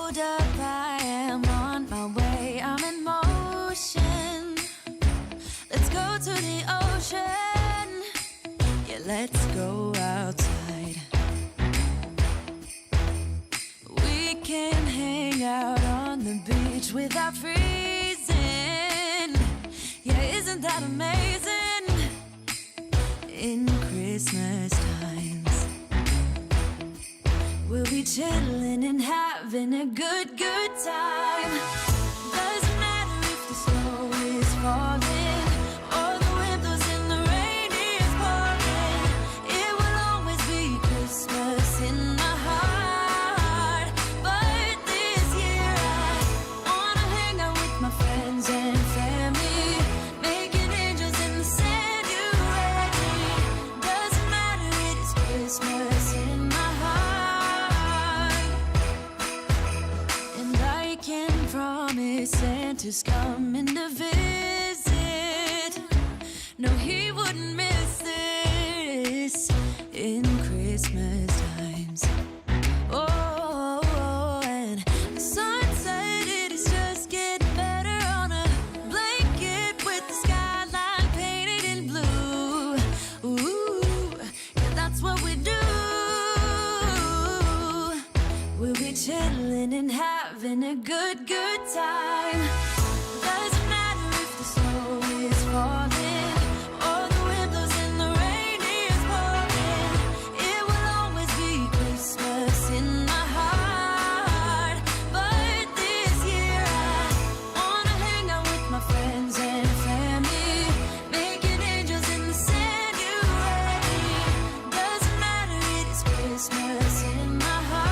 hold up, I am on my way, I'm in motion. Let's go to the ocean, yeah, let's go outside. We can hang out on the beach without freezing, yeah, isn't that amazing? In Christmas times, we'll be chilling and having a good time. Doesn't matter if the snow is falling or the wind blows and the rain is pouring. It will always be Christmas in my heart. But this year I wanna hang out with my friends and family, making angels in the sand. You ready? Doesn't matter, it is Christmas in my heart. And I can promise Santa's coming to visit. No, he wouldn't miss this in Christmas times. Oh, and the sunset, it is just getting better on a blanket with the skyline painted in blue. Ooh, yeah, that's what we do. We'll be chilling and having a good time. Doesn't matter if the snow is falling or the wind blows and the rain is pouring. It will always be Christmas in my heart. But this year I wanna hang out with my friends and family, making angels in the sand. You ready? Doesn't matter, it is Christmas in my heart.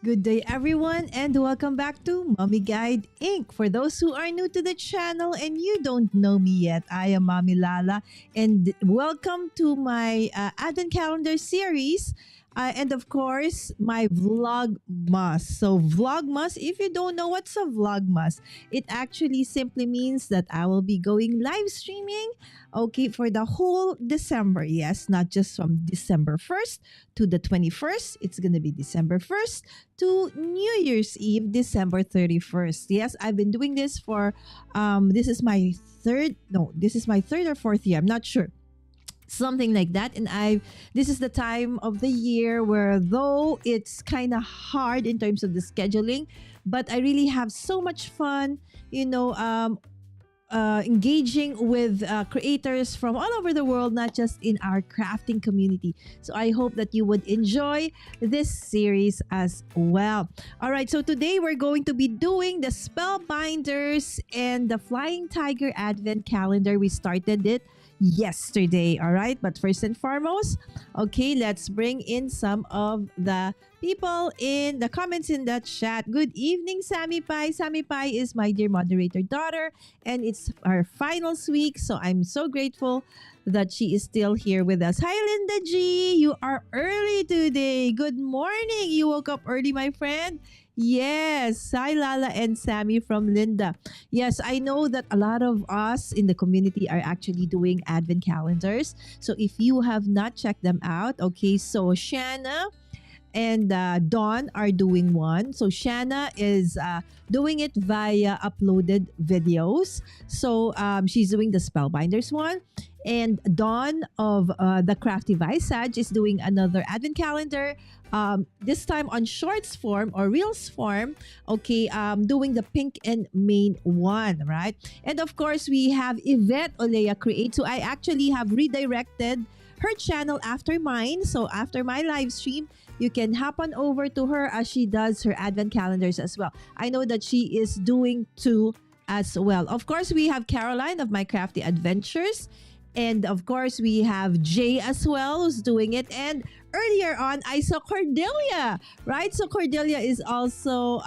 Good day, everyone, and welcome back to Mommy Guide Inc. For those who are new to the channel and you don't know me yet, I am Mommy Lala, and welcome to my Advent Calendar series. And of course, my Vlogmas. So Vlogmas, if you don't know what's a Vlogmas, it actually simply means that I will be going live streaming, okay, for the whole December. Yes, not just from December 1st to the 21st. It's going to be December 1st to New Year's Eve, December 31st. Yes, I've been doing this for, this is my third or fourth year. I'm not sure. Something like that. And this is the time of the year where, though it's kind of hard in terms of the scheduling, but I really have so much fun, engaging with creators from all over the world, not just in our crafting community. So I hope that you would enjoy this series as well. All right, so today we're going to be doing the Spellbinders and the Flying Tiger Advent Calendar. We started it yesterday. All right, but first and foremost, okay, let's bring in some of the people in the comments in the chat. Good evening, Sammy Pai. Sammy Pai is my dear moderator daughter, and it's our finals week, so I'm so grateful that she is still here with us. Hi, Linda G. You are early today. Good morning. You woke up early, my friend. Yes, hi Lala and Sammy from Linda. Yes, I know that a lot of us in the community are actually doing Advent calendars. So if you have not checked them out, okay, so Shanna and Dawn are doing one. So Shanna is doing it via uploaded videos. So she's doing the Spellbinders one. And Dawn of the Crafty Visage is doing another Advent calendar. This time on shorts form or reels form, okay, doing the pink and main one, right? And of course, we have Yvette Olea Create. So I actually have redirected her channel after mine. So after my live stream, you can hop on over to her as she does her Advent calendars as well. I know that she is doing two as well. Of course, we have Caroline of My Crafty Adventures. And of course, we have Jay as well, who's doing it. And earlier on, I saw Cordelia, right? So Cordelia is also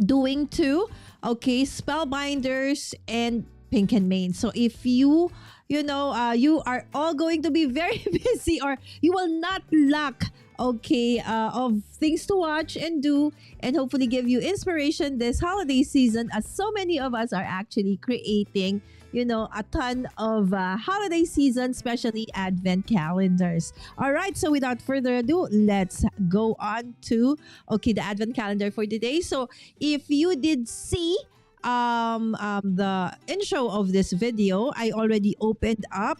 doing two, okay, Spellbinders and Pink and Main. So if you you are all going to be very busy, or you will not lack of things to watch and do, and hopefully give you inspiration this holiday season, as so many of us are actually creating a ton of holiday season, especially advent calendars. All right, so without further ado, let's go on to the advent calendar for today. So if you did see the intro of this video, I already opened up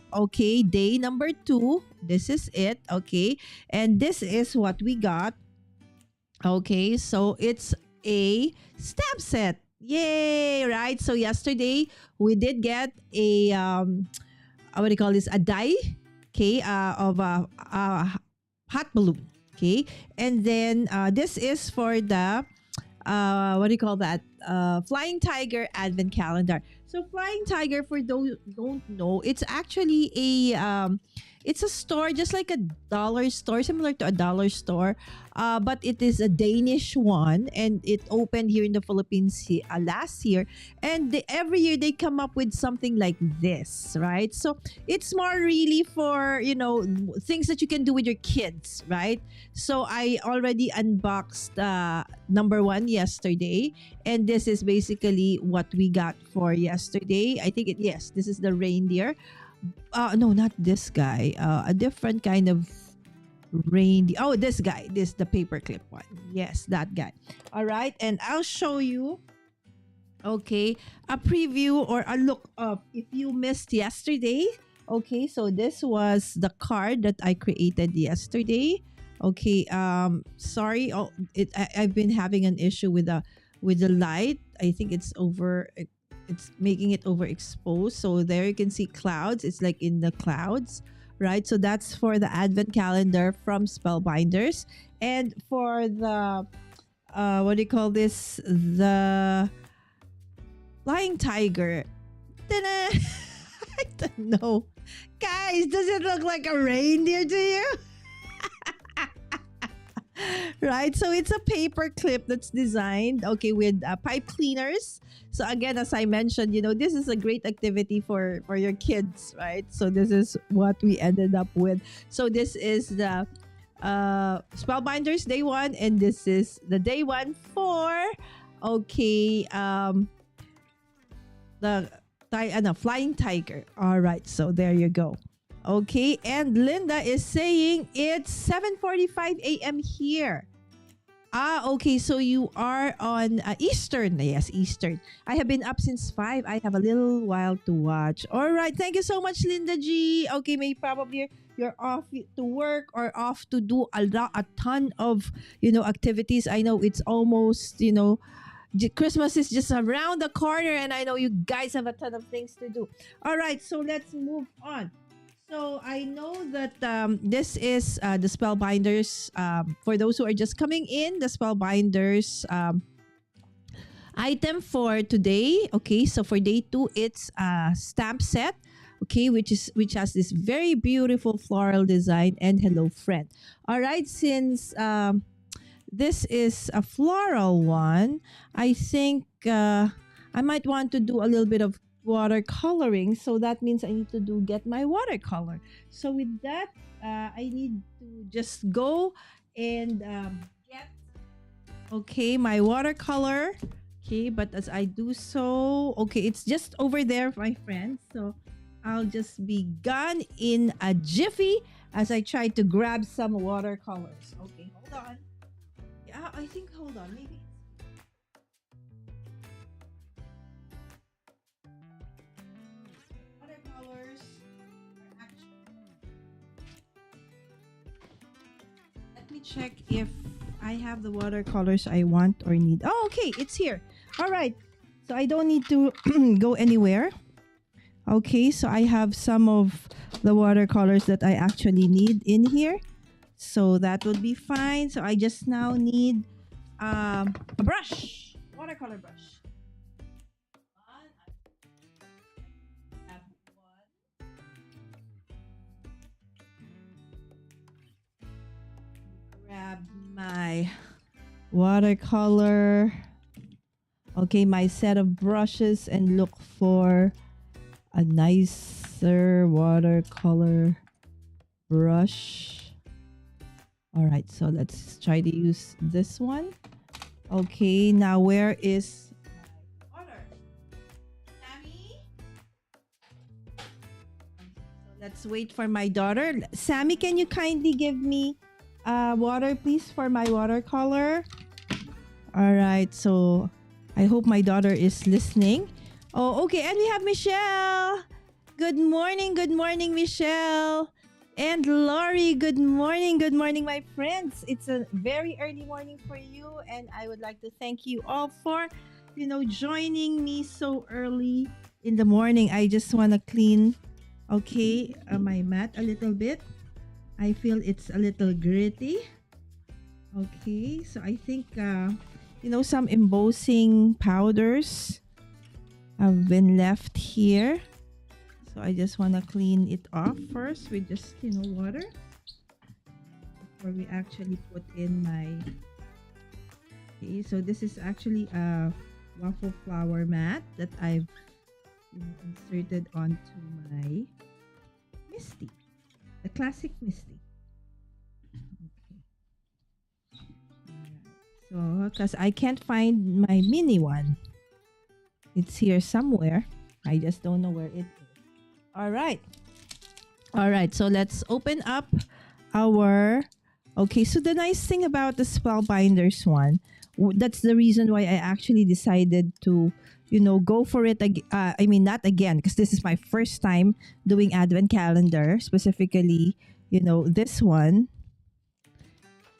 day number 2. This is it. And this is what we got. So it's a stamp set. Yay, right? So yesterday we did get a what do you call this, a die of a hot balloon. And then this is for the what do you call that, Flying Tiger advent calendar. So Flying Tiger, for those who don't know, it's actually it's a store, just like a dollar store, similar to a dollar store, but it is a Danish one, and it opened here in the Philippines last year. And every year they come up with something like this, right? So it's more really for things that you can do with your kids, right? So I already unboxed number 1 yesterday, and this is basically what we got for yesterday. I think yes, this is the reindeer. No, not this guy. A different kind of reindeer. Oh, this guy. This the paperclip one. Yes, that guy. All right, and I'll show you. A preview or a look of if you missed yesterday. So this was the card that I created yesterday. Sorry. I've been having an issue with the light. I think it's making it overexposed. So there you can see clouds. It's like in the clouds, right? So that's for the advent calendar from Spellbinders. And for the what do you call this, the Flying Tiger, I don't know, guys, does it look like a reindeer to you? Right, so it's a paper clip that's designed with pipe cleaners. So again, as I mentioned, this is a great activity for your kids, right? So this is what we ended up with. So this is the Spellbinders day 1, and this is the day 1 for the Flying Tiger. All right, so there you go. And Linda is saying it's 7:45 a.m. here. So you are on Eastern. Yes, Eastern. I have been up since 5. I have a little while to watch. All right, thank you so much, Linda G. Maybe probably you're off to work or off to do a ton of activities. I know it's almost Christmas is just around the corner, and I know you guys have a ton of things to do. All right, so let's move on. So I know that this is the Spellbinders. For those who are just coming in, the Spellbinders item for today. So for day 2, it's a stamp set. Which has this very beautiful floral design and hello friend. All right, since this is a floral one, I think I might want to do a little bit of watercoloring. So that means I need to get my watercolor. So with that, I need to just go and get my watercolor. But as I do so, it's just over there, my friends. So I'll just be gone in a jiffy as I try to grab some watercolors. Hold on. Yeah, I think, hold on, maybe. Watercolors are actually... Let me check if I have the watercolors I want or need. Oh, it's here. All right. So I don't need to go anywhere. So I have some of the watercolors that I actually need in here. So that would be fine. So I just now need a brush, watercolor brush. I have one. Grab my watercolor. My set of brushes and look for a nicer watercolor brush. All right, so let's try to use this one. Okay, now where is my water? Sammy? So let's wait for my daughter. Sammy, can you kindly give me water, please, for my watercolor? All right, so I hope my daughter is listening. Oh, okay, and we have Michelle. Good morning, Michelle. And Lori, good morning, my friends. It's a very early morning for you, and I would like to thank you all for, joining me so early in the morning. I just want to clean, my mat a little bit. I feel it's a little gritty. Okay, so I think, some embossing powders have been left here. So I just want to clean it off first with just, water before we actually put in my... Okay, so this is actually a waffle flower mat that I've inserted onto my Misty, the classic Misty. Okay. So, because I can't find my mini one. It's here somewhere. I just don't know where it is. All right. So let's open up our... Okay, so the nice thing about the Spellbinders one, that's the reason why I actually decided to, go for it. Not again, because this is my first time doing Advent calendar, specifically, this one.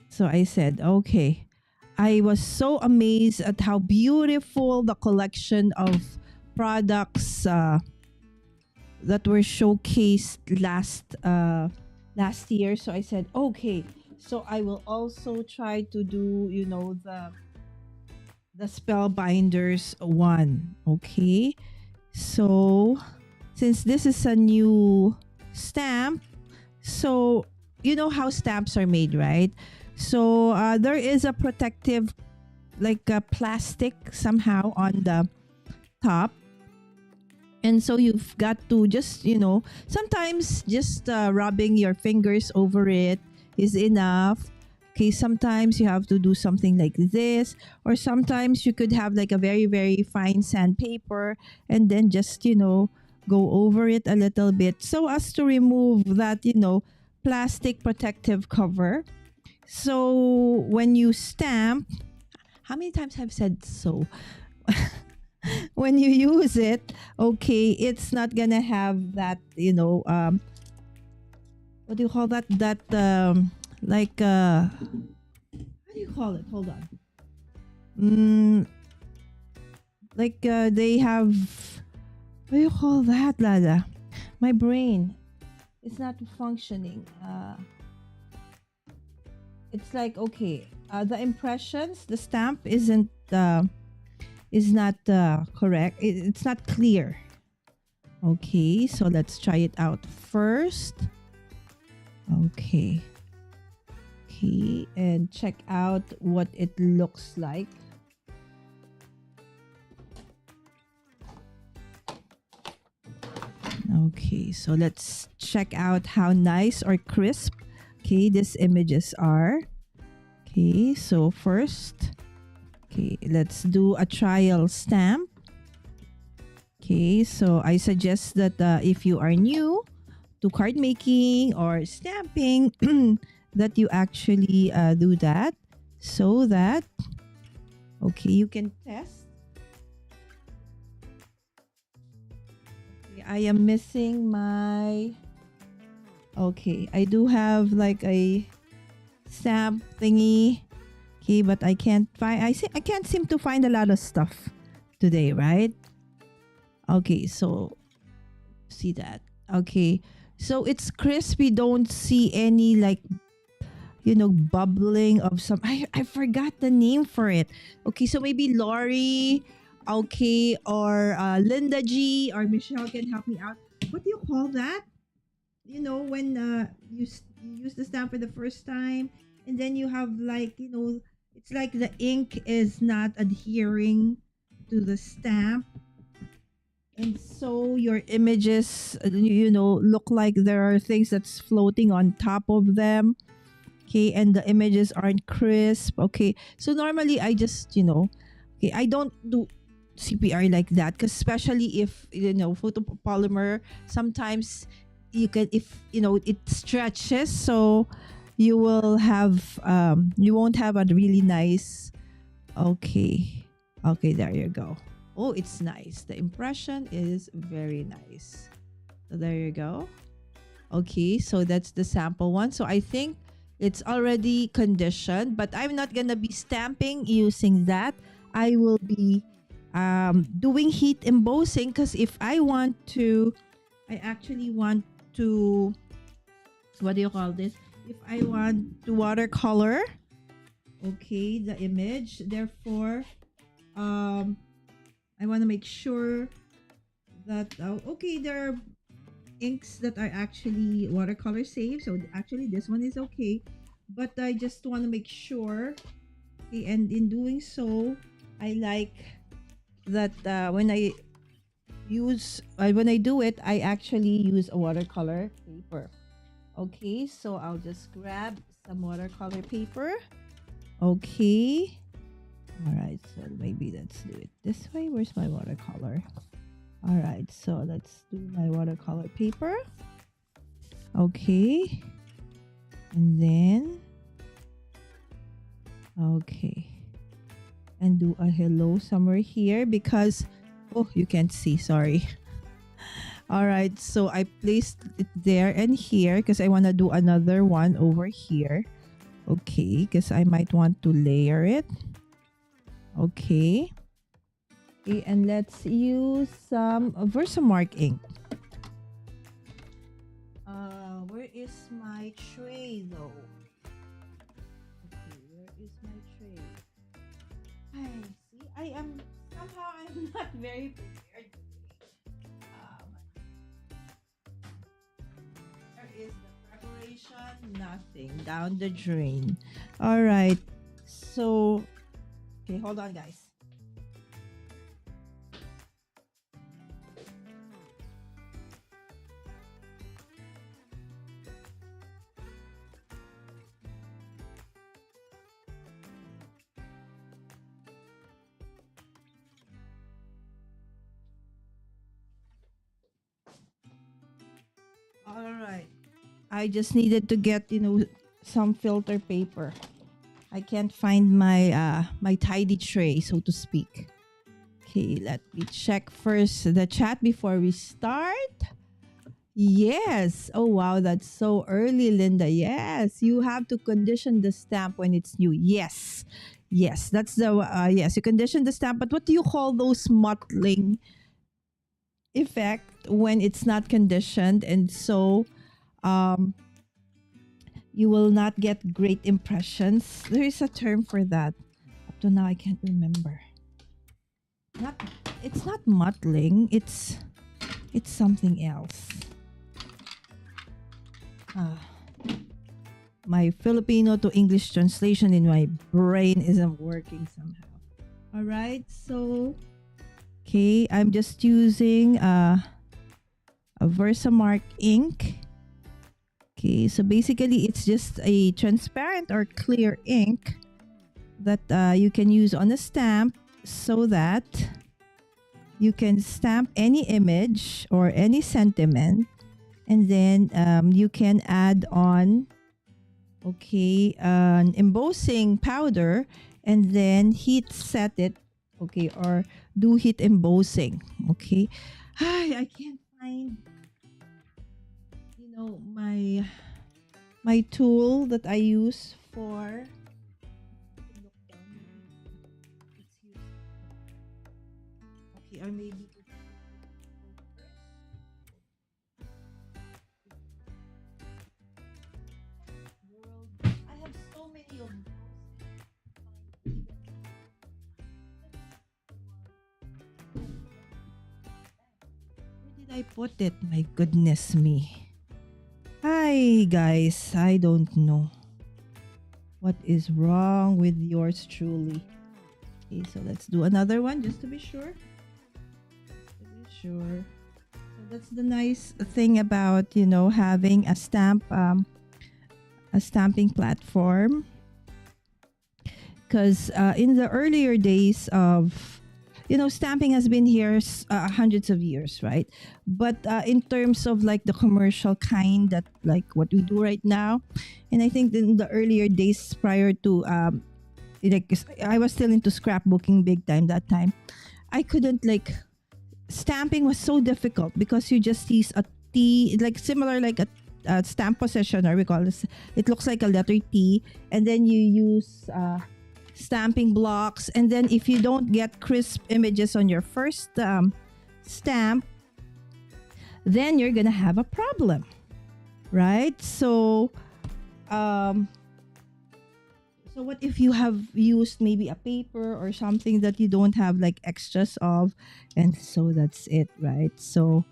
So I said, okay. I was so amazed at how beautiful the collection of products that were showcased last year. So I said, okay, so I will also try to do, the Spellbinders one. Okay, so since this is a new stamp, so you know how stamps are made, right? So there is a protective, like a plastic somehow on the top. And so you've got to just, sometimes just rubbing your fingers over it is enough. Okay, sometimes you have to do something like this. Or sometimes you could have like a very, very fine sandpaper and then just, go over it a little bit so as to remove that, plastic protective cover. So when you stamp, how many times have I said so? When you use it, okay, it's not gonna have that, what do you call that? That, what do you call it? Hold on. They have, what do you call that, Lala? My brain, it's not functioning. It's like, okay, the impressions, the stamp is not correct. It's not clear. Okay, so let's try it out first. Okay, and check out what it looks like. Okay, so let's check out how nice or crisp, these images are. Okay, so first, let's do a trial stamp. Okay, so I suggest that if you are new to card making or stamping, that you actually do that so that, you can test. Okay, I am missing my... Okay, I do have like a stamp thingy. Okay, but I can't find... I can't seem to find a lot of stuff today, right? Okay, so see that. Okay, so it's crispy. Don't see any like, bubbling of some... I forgot the name for it. Okay, so maybe Lori, or Linda G or Michelle can help me out. What do you call that? When you use the stamp for the first time, and then you have like, it's like the ink is not adhering to the stamp. And so your images, look like there are things that's floating on top of them. Okay, and the images aren't crisp. Okay, so normally I just, okay, I don't do CPR like that, because especially if, photopolymer, sometimes you can, if, it stretches, so you won't have a really nice, okay, there you go. Oh, it's nice. The impression is very nice. So there you go. Okay, so that's the sample one. So I think it's already conditioned, but I'm not gonna be stamping using that. I will be doing heat embossing, because if I actually want to, what do you call this? If I want to watercolor, okay, the image, therefore, I want to make sure that, okay, there are inks that are actually watercolor safe. So actually this one is okay. But I just want to make sure. Okay, and in doing so, I like that when I do it, I actually use a watercolor paper. Okay, so I'll just grab some watercolor paper. Okay. All right, so maybe let's do it this way. Where's my watercolor? All right, so let's do my watercolor paper. Okay. And then, okay. And do a hello somewhere here, because, oh, you can't see, sorry. All right, so I placed it there and here because I want to do another one over here. Okay, because I might want to layer it. Okay. Okay, and let's use some Versamark ink. Where is my tray though? Okay, where is my tray? I see. I'm not very prepared today. Where is the preparation? Nothing. Down the drain. All right. So, okay, hold on, guys. All right. I just needed to get, some filter paper. I can't find my tidy tray, so to speak. Okay, let me check first the chat before we start. Yes. Oh wow, that's so early, Linda. Yes, you have to condition the stamp when it's new. Yes. Yes, that's the yes, you condition the stamp, but what do you call those mottling effect when it's not conditioned, and so you will not get great impressions? There is a term for that. Up to now I can't remember. It's not mottling, it's something else. My Filipino to English translation in my brain isn't working somehow. All right, so okay, I'm just using a Versamark ink. Okay, so basically it's just a transparent or clear ink that you can use on a stamp, so that you can stamp any image or any sentiment, and then you can add on, okay, an embossing powder, and then heat set it, okay, or do heat embossing. Okay, I can't find, my tool that I use for. Okay, or maybe I have so many of those. Where did I put it? My goodness me. Hi guys, I don't know what is wrong with yours truly. Okay, so let's do another one just to be sure. sure. So that's the nice thing about, having a stamping platform. Because in the earlier days of, stamping has been here hundreds of years, right? But in terms of like the commercial kind, that like what we do right now, and I think in the earlier days prior to like I was still into scrapbooking big time that time. I couldn't like stamping was so difficult because you just use a T, like similar like a stamp positioner. We call this. It looks like a letter T, and then you use stamping blocks, and then if you don't get crisp images on your first stamp, then you're gonna have a problem, right? So so what if you have used maybe a paper or something that you don't have like extras of, and so that's it, right? So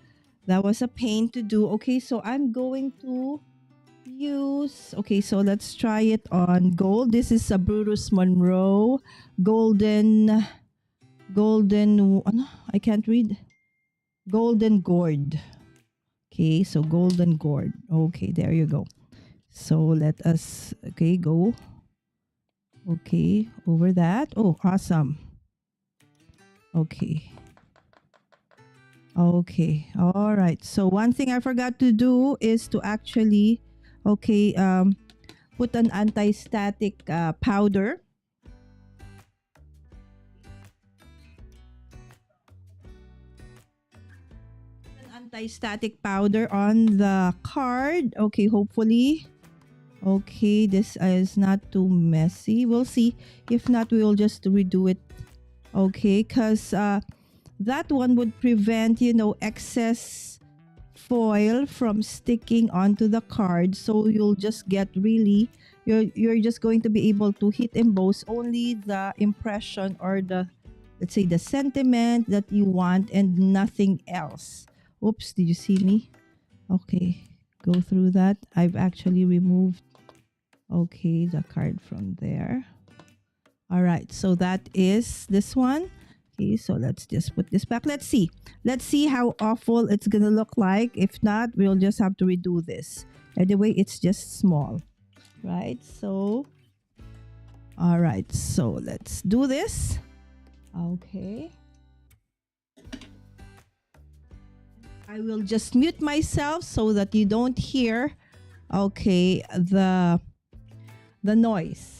that was a pain to do. Okay, so I'm going to use, okay, so let's try it on gold. This is a Brutus Monroe golden, I can't read, golden gourd. Okay, so golden gourd. Okay, there you go. So let us, okay, go. Okay, over that. Oh, awesome. Okay. Okay, all right. So one thing I forgot to do is to actually, okay, put an anti-static powder. An anti-static powder on the card. Okay, hopefully. Okay, this is not too messy. We'll see. If not, we will just redo it. Okay, because that one would prevent, excess foil from sticking onto the card. So you'll just get really, you're just going to be able to hit emboss only the impression or the, let's say, the sentiment that you want and nothing else. Oops, did you see me? Okay, go through that. I've actually removed, okay, the card from there. All right, so that is this one. Okay, so let's just put this back. Let's see how awful it's gonna look like. If not, we'll just have to redo this. Anyway, it's just small, right? So all right, so let's do this. Okay, I will just mute myself so that you don't hear, okay, the noise.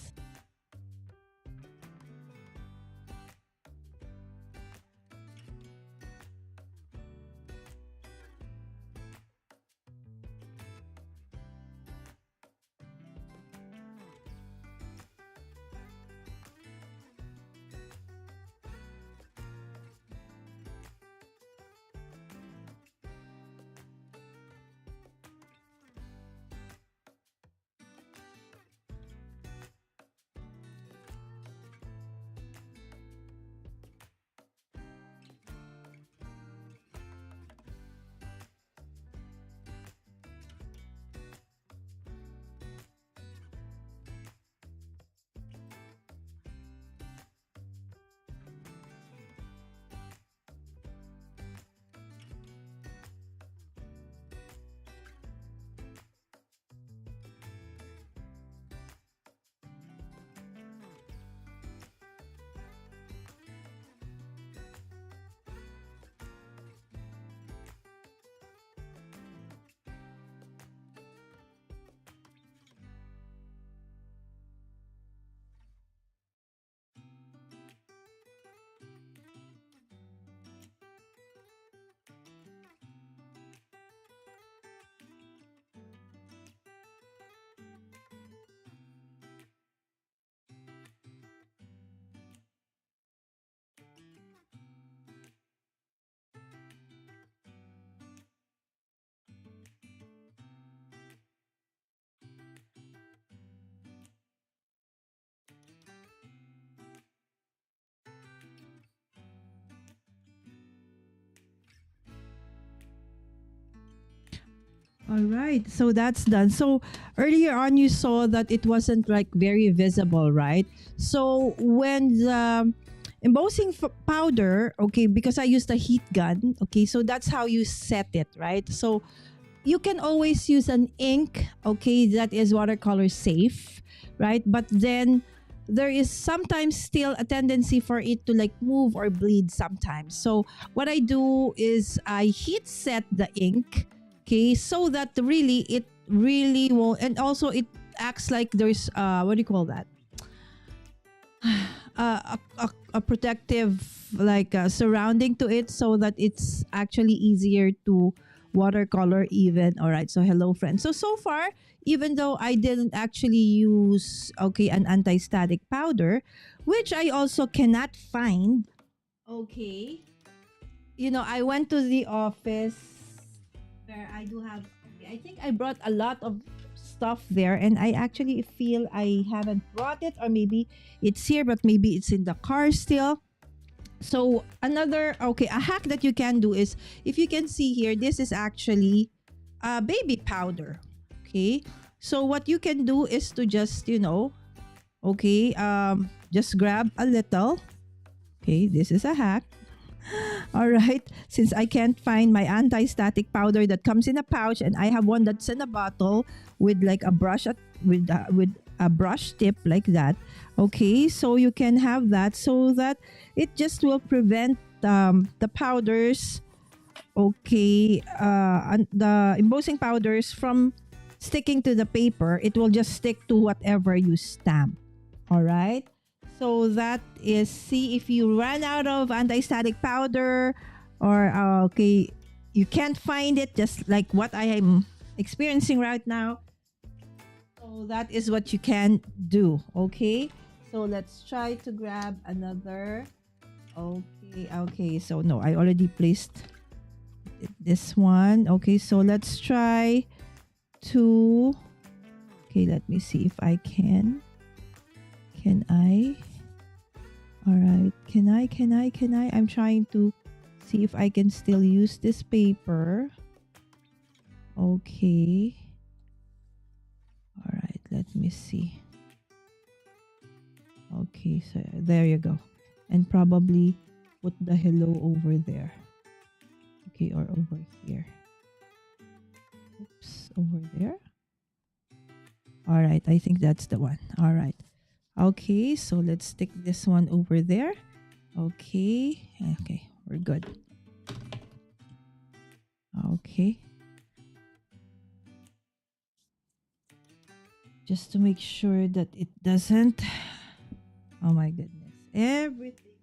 All right, so that's done. So earlier on, you saw that it wasn't like very visible, right? So when embossing powder, okay, because I used a heat gun, okay, so that's how you set it, right? So you can always use an ink, okay, that is watercolor safe, right? But then there is sometimes still a tendency for it to like move or bleed sometimes. So what I do is I heat set the ink, okay, so that really it really won't, and also it acts like there's what do you call that? A protective like surrounding to it, so that it's actually easier to watercolor even. All right, so hello friends. So far, even though I didn't actually use, okay, an anti-static powder, which I also cannot find, okay, you know, I went to the office where I do have, I think I brought a lot of stuff there, and I actually feel I haven't brought it, or maybe it's here but maybe it's in the car still. So another, okay, a hack that you can do is, if you can see here, this is actually baby powder, okay? So what you can do is to just, you know, okay, just grab a little, okay, this is a hack. All right, since I can't find my anti-static powder that comes in a pouch, and I have one that's in a bottle with like a brush with a brush tip like that, okay, so you can have that, so that it just will prevent the powders, okay, and the embossing powders from sticking to the paper. It will just stick to whatever you stamp. All right, so that is, see, if you run out of anti-static powder, or okay, you can't find it, just like what I am experiencing right now, so that is what you can do. Okay, so let's try to grab another. Okay, so no, I already placed this one. Okay, so let's try to, okay, let me see if I can I, all right, can I, I'm trying to see if I can still use this paper. Okay, all right, let me see. Okay, so there you go, and probably put the hello over there, okay, or over here. Oops, over there. All right, I think that's the one. All right. Okay, so let's stick this one over there. Okay, we're good. Okay. Just to make sure that it doesn't, oh my goodness, everything.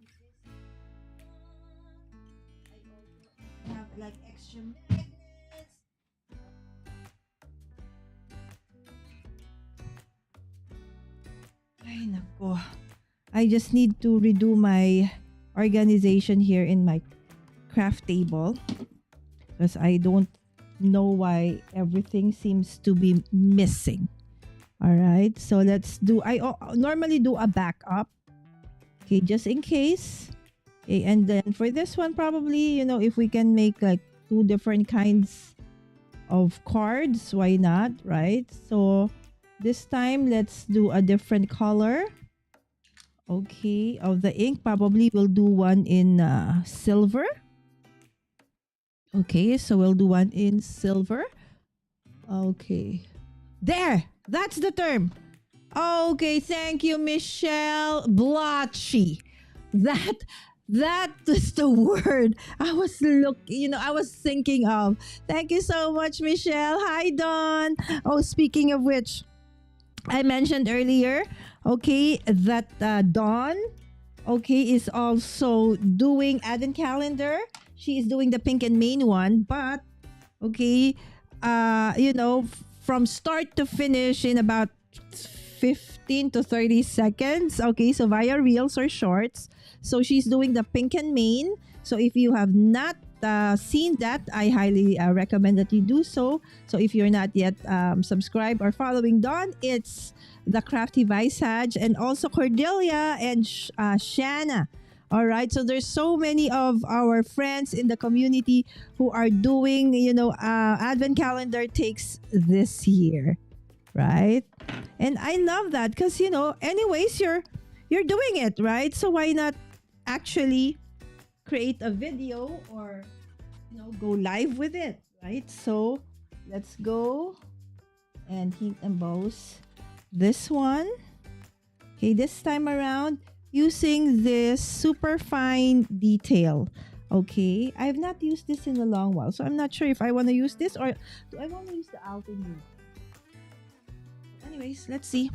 I also have like extra magnets. Ay, nako. I just need to redo my organization here in my craft table, because I don't know why everything seems to be missing. All right, so let's do, I normally do a backup, okay, just in case. Okay, and then for this one, probably, you know, if we can make like 2 different kinds of cards, why not, right? So this time, let's do a different color. Okay, of the ink, probably we'll do one in silver. Okay, so we'll do one in silver. Okay. There! That's the term. Okay, thank you, Michelle. Blotchy. That is the word I was I was thinking of. Thank you so much, Michelle. Hi, Dawn. Oh, speaking of which, I mentioned earlier, okay, that Dawn, okay, is also doing advent calendar. She is doing the pink and main one, but okay, you know, from start to finish in about 15 to 30 seconds. Okay, so via reels or shorts. So she's doing the pink and main. So if you have not seen that, I highly recommend that you do so. So if you're not yet subscribed or following Dawn, it's the Crafty Visage, and also Cordelia and Shanna. All right, so there's so many of our friends in the community who are doing, you know, advent calendar takes this year, right? And I love that because, you know, anyways, you're doing it, right? So why not actually create a video or go live with it, right? So let's go and heat emboss this one. Okay, this time around using this super fine detail. Okay, I've not used this in a long while, so I'm not sure if I want to use this or do I want to use the Alpine one. Anyways, let's see.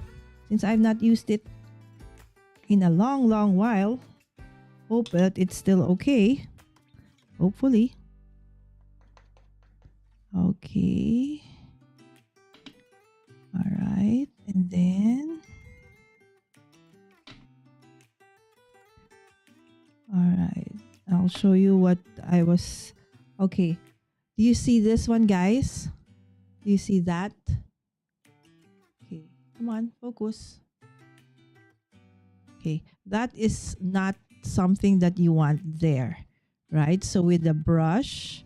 Since I've not used it in a long while, hope that it's still okay. Hopefully. Okay. All right, and then all right, I'll show you what I was. Okay, do you see this one, guys? Do you see that? Okay, come on, focus. Okay, that is not something that you want there, right? So with the brush,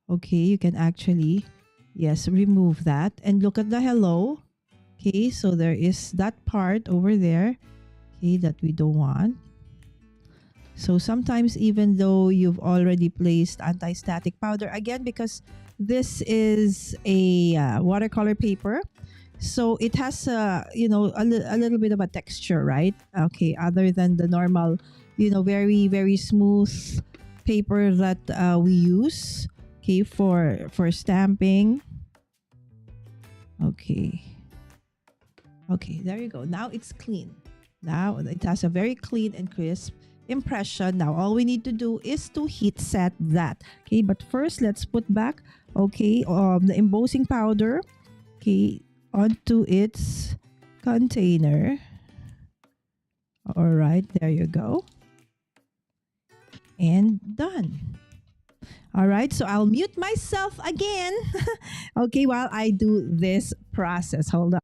okay, you can actually, yes, remove that and look at the hello. Okay, so there is that part over there, okay, that we don't want. So sometimes even though you've already placed anti-static powder, again, because this is a watercolor paper, so it has a little bit of a texture, right? Okay, other than the normal, very smooth paper that we use, okay, for stamping. Okay, there you go. Now it's clean. Now it has a very clean and crisp impression. Now all we need to do is to heat set that. Okay, but first let's put back, okay, the embossing powder, okay, onto its container. All right, there you go. And done. All right, so I'll mute myself again. Okay, while I do this process. Hold on.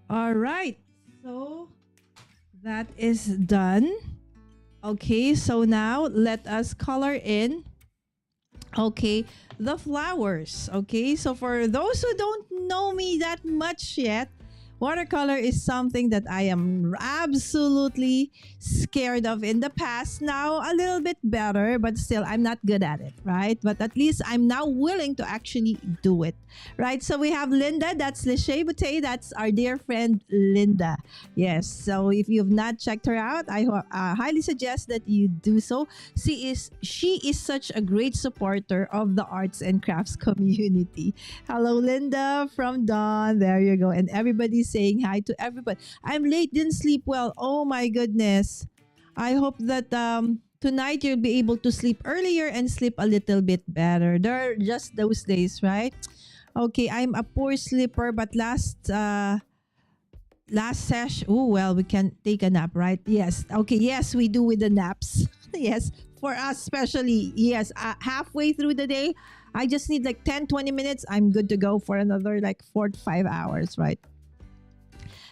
All right, so that is done. Okay, so now let us color in, okay, the flowers. Okay, so for those who don't know me that much yet, Watercolor is something that I am absolutely scared of in the past. Now, a little bit better, but still, I'm not good at it, right? But at least I'm now willing to actually do it, right? So we have Linda, that's Lishay Butey, that's our dear friend Linda. Yes, so if you've not checked her out, I highly suggest that you do so. She is such a great supporter of the arts and crafts community. Hello, Linda from Dawn. There you go. And everybody's saying hi to everybody. I'm late, didn't sleep well. Oh my goodness. I hope that tonight you'll be able to sleep earlier and sleep a little bit better. There are just those days, right? Okay, I'm a poor sleeper, but last session, oh well, we can take a nap, right? Yes. Okay, yes, we do with the naps. Yes, for us especially. Yes, halfway through the day, I just need like 10-20 minutes. I'm good to go for another like 4 to 5 hours, right?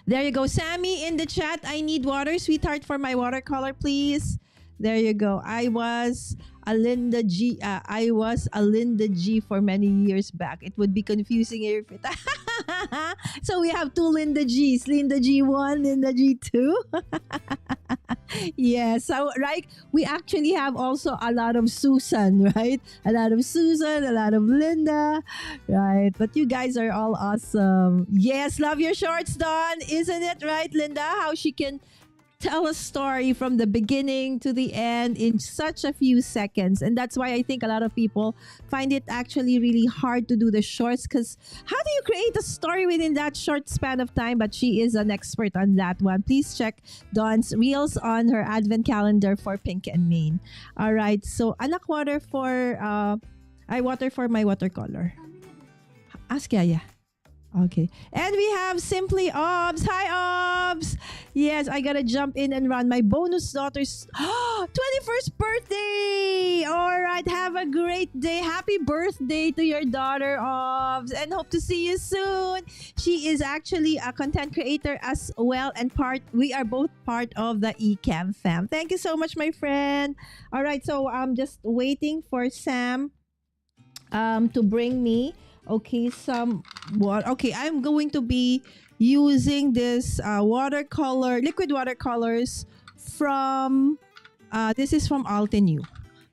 There you go. Sammy in the chat, I need water, sweetheart, for my watercolor, please. There you go. I was a Linda G. I was a Linda G for many years back. It would be confusing if it. So we have two Linda Gs. Linda G1, Linda G2. Yes. So, right, we actually have also a lot of Susan, right? A lot of Susan, a lot of Linda, right? But you guys are all awesome. Yes, love your shorts, Dawn. Isn't it right, Linda? How she can tell a story from the beginning to the end in such a few seconds. And that's why I think a lot of people find it actually really hard to do the shorts, because how do you create a story within that short span of time? But she is an expert on that one. Please check Dawn's reels on her advent calendar for Pink and Main. All right, so anak water for I water for my watercolor. Ask Yaya. Okay. And we have Simply Obs. Hi, Obs. Yes, I gotta jump in and run. My bonus daughter's 21st birthday. All right. Have a great day. Happy birthday to your daughter, Obs. And hope to see you soon. She is actually a content creator as well. And we are both part of the eCam fam. Thank you so much, my friend. All right. So I'm just waiting for Sam to bring me some water. Okay, I'm going to be using this liquid watercolors from this is from Altenew.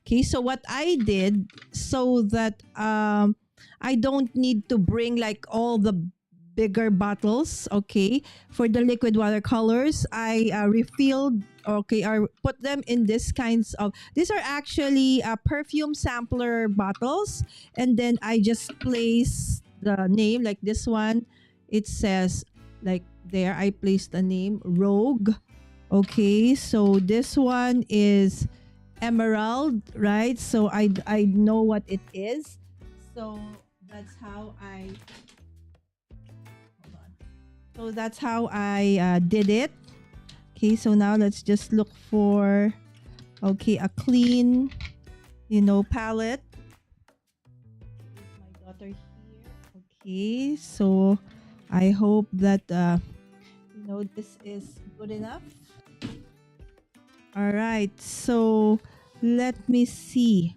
Okay, so what I did so that I don't need to bring like all the bigger bottles, okay, for the liquid watercolors, I refilled, okay, or put them in these are actually perfume sampler bottles, and then I just place the name, like this one, it says like there, I placed the name Rogue. Okay, so this one is Emerald, right? So I know what it is, so that's how I did it. Okay, so now let's just look for a clean, palette. My daughter here. Okay, so I hope that this is good enough. All right, so let me see.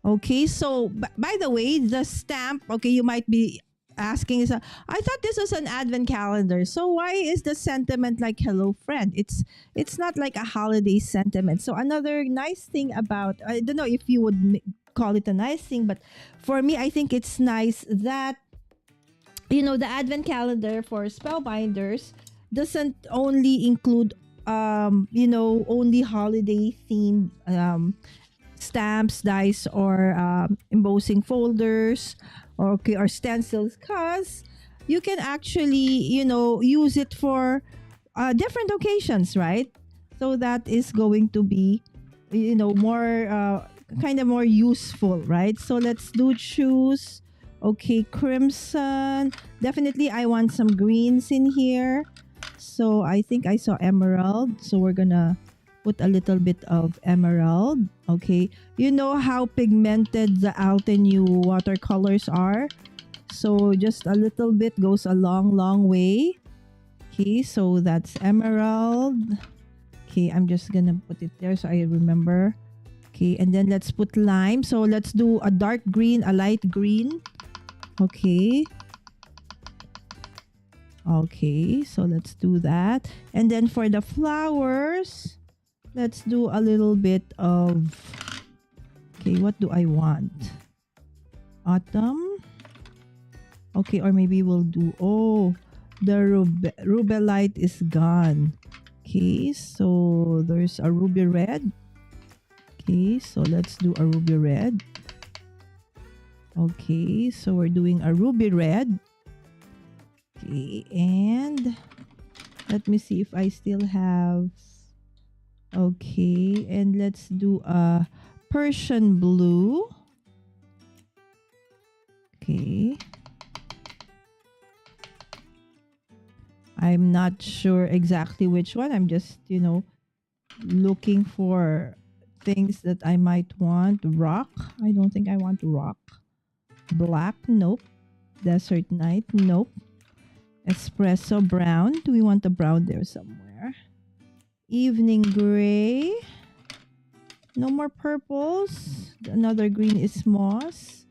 Okay, so by the way, the stamp, okay, you might be asking is, I thought this was an advent calendar, so why is the sentiment like hello friend? It's not like a holiday sentiment. So another nice thing about, I don't know if you would call it a nice thing, but for me, I think it's nice that the advent calendar for Spellbinders doesn't only include only holiday themed stamps, dice, or embossing folders, or stencils, because you can actually use it for different occasions, right? So that is going to be more more useful, right? So let's choose crimson. Definitely I want some greens in here, so I think I saw emerald, so we're gonna put a little bit of emerald. Okay, you know how pigmented the Altenew watercolors are, so just a little bit goes a long way. Okay, so that's emerald. Okay, I'm just gonna put it there so I remember. Okay, and then let's put lime. So let's do a dark green, a light green. Okay. Okay, so let's do that. And then for the flowers, let's do a little bit of, okay, what do I want? Autumn. Okay, or maybe we'll do, oh, the rubellite is gone. Okay, so there's a ruby red. Okay, so let's do a ruby red. Okay, so we're doing a ruby red. Okay, and let me see if I still have. Okay, and let's do a Persian blue. Okay. I'm not sure exactly which one. I'm just, looking for things that I might want. Rock. I don't think I want rock. Black. Nope. Desert night. Nope. Espresso brown. Do we want the brown there somewhere? Evening gray. No more purples. Another green is moss.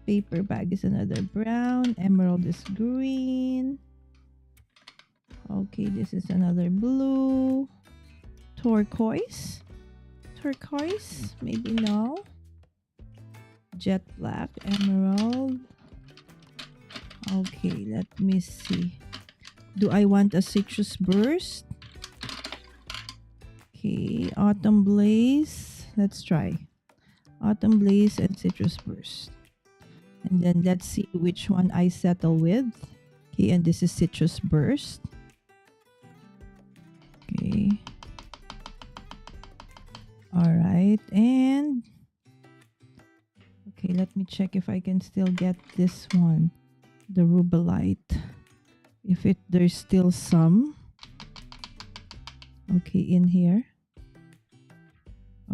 Paper bag is another brown. Emerald is green. Okay, this is another blue. Turquoise. Turquoise. Maybe no. Jet black. Emerald. Okay, let me see. Do I want a citrus burst? Okay, autumn blaze. Let's try. Autumn blaze and citrus burst. And then let's see which one I settle with. Okay, and this is citrus burst. Okay. All right, and okay, let me check if I can still get this one, the rubellite. If there's still some. Okay, in here.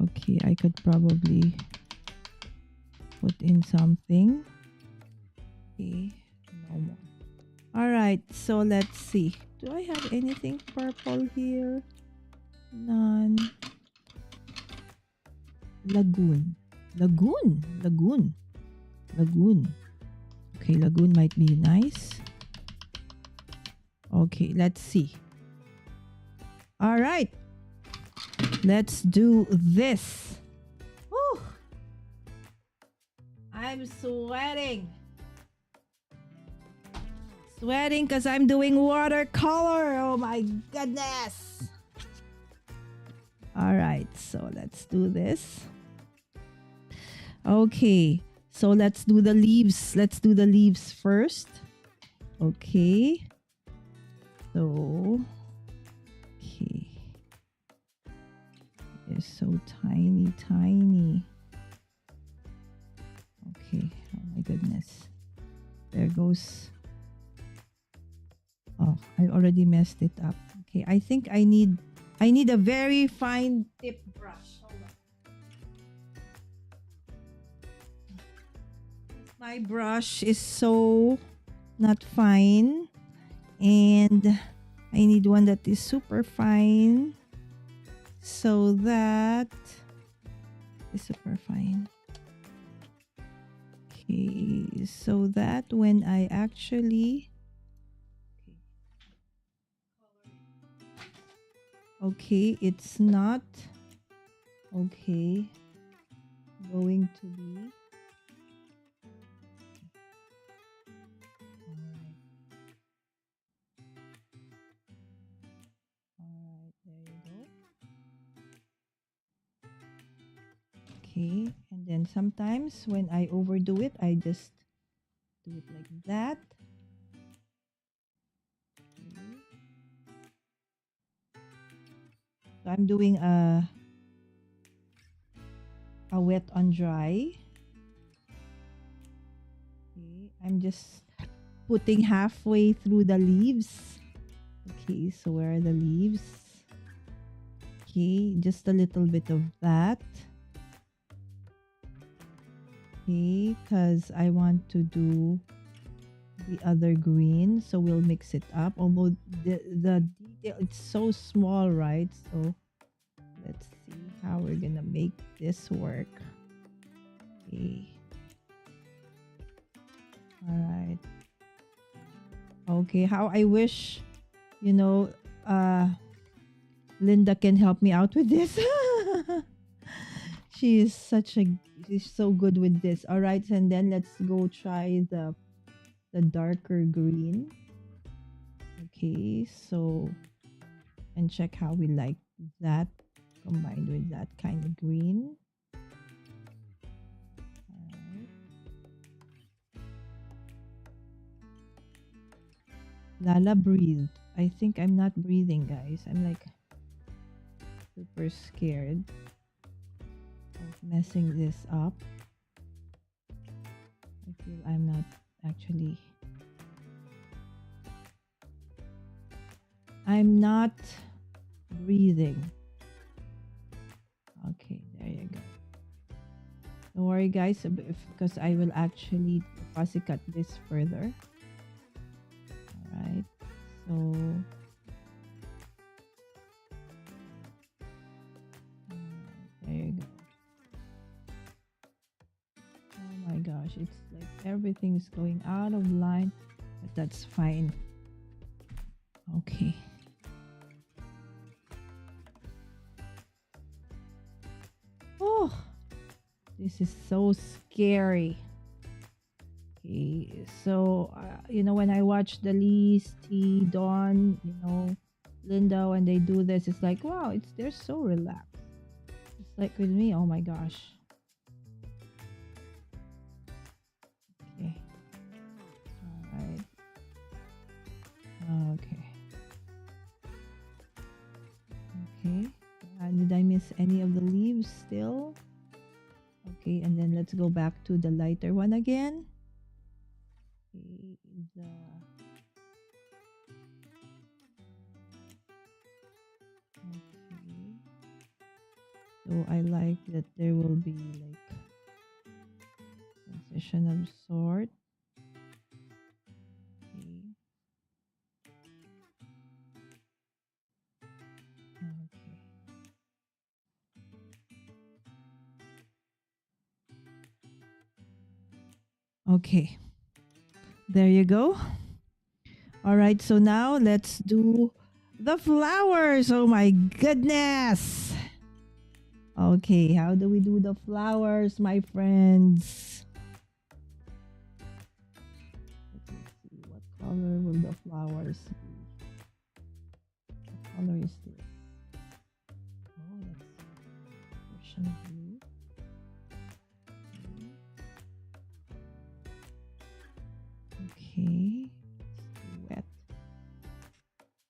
Okay, I could probably put in something. Okay, no more. All right, so let's see. Do I have anything purple here? None. Lagoon. Lagoon. Lagoon. Lagoon. Okay, lagoon might be nice. Okay, let's see. All right. Let's do this. Whew. I'm sweating. Sweating because I'm doing watercolor. Oh my goodness. All right, so let's do this. Okay, so let's do the leaves. Let's do the leaves first. Okay. So, okay. They're so tiny, tiny. Okay, oh my goodness. There goes. Oh, I already messed it up. Okay, I think I need a very fine tip brush. Hold on. My brush is so not fine, and I need one that is super fine, so that is super fine. Okay, so that when I actually okay, it's not okay going to be. Alright, there you go. Okay, and then sometimes when I overdo it, I just do it like that. Okay. So I'm doing a wet on dry. Okay, I'm just putting halfway through the leaves. Okay, so where are the leaves? Okay, just a little bit of that. Okay, because I want to do the other green, so we'll mix it up. Although the detail, it's so small, right? So let's see how we're gonna make this work. Okay. All right. Okay, how I wish, you know, uh, Linda can help me out with this. She is she's so good with this. All right, and then let's go try the darker green. Okay, so and check how we like that combined with that kind of green. Alright. Lala breathed. I think I'm not breathing, guys. I'm like super scared of messing this up. I feel I'm not actually. I'm not breathing. Okay, there you go. Don't worry, guys, because I will actually fussy cut this further. All right, so there you go. Oh my gosh, it's like everything's going out of line, but that's fine. Okay. Oh, this is so scary. Okay, so when I watch the Lee's, T, Dawn, Linda, when they do this, it's like, wow, they're so relaxed. It's like with me, oh my gosh. Okay. All right. Okay. Okay. Did I miss any of the leaves still? Okay, and then let's go back to the lighter one again. Okay, so I like that there will be like transition of sort. Okay, there you go. All right, so now let's do the flowers. Oh my goodness. Okay, how do we do the flowers, my friends? Let me see, what color will the flowers be? What color is this? Oh, that's version blue. Okay, it's wet.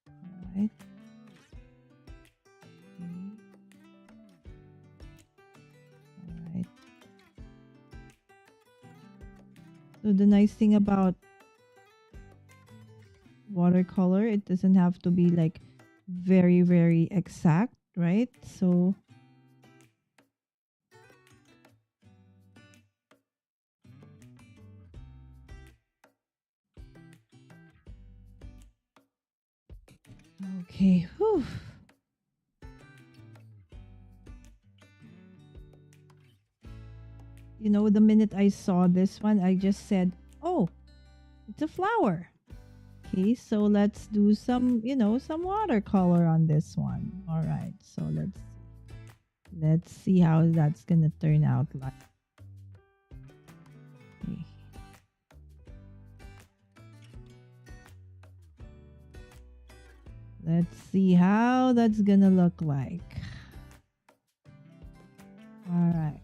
All right. So the nice thing about watercolor, it doesn't have to be like very, very exact, right? So okay. Whew. The minute I saw this one, I just said, oh, it's a flower. Okay, so let's do some watercolor on this one. All right, so let's see how that's gonna turn out like. Okay. Let's see how that's gonna look like. All right.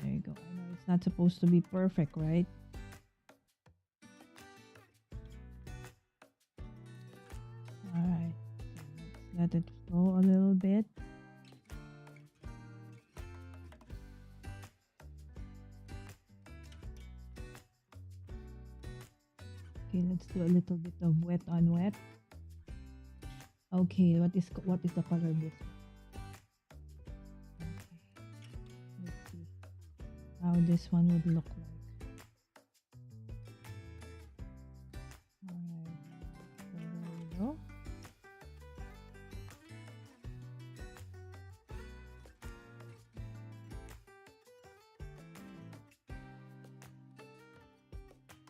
There you go. I know it's not supposed to be perfect, right? All right. Let's let it flow a little bit. Okay, let's do a little bit of wet on wet. Okay, what is the color of this? How this one would look like. Alright, so there we go.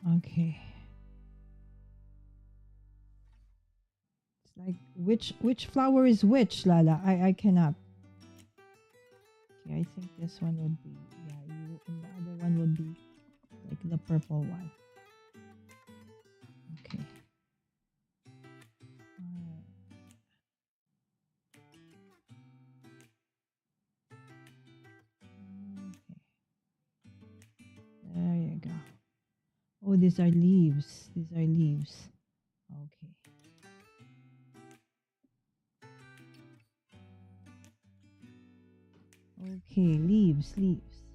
Okay. It's like which flower is which, Lala? I cannot. Okay, I think this one would be, yeah, you, and the other one would be like the purple one. Okay. Alright. Okay. There you go. Oh, these are leaves. These are leaves. Okay. Okay, leaves, leaves.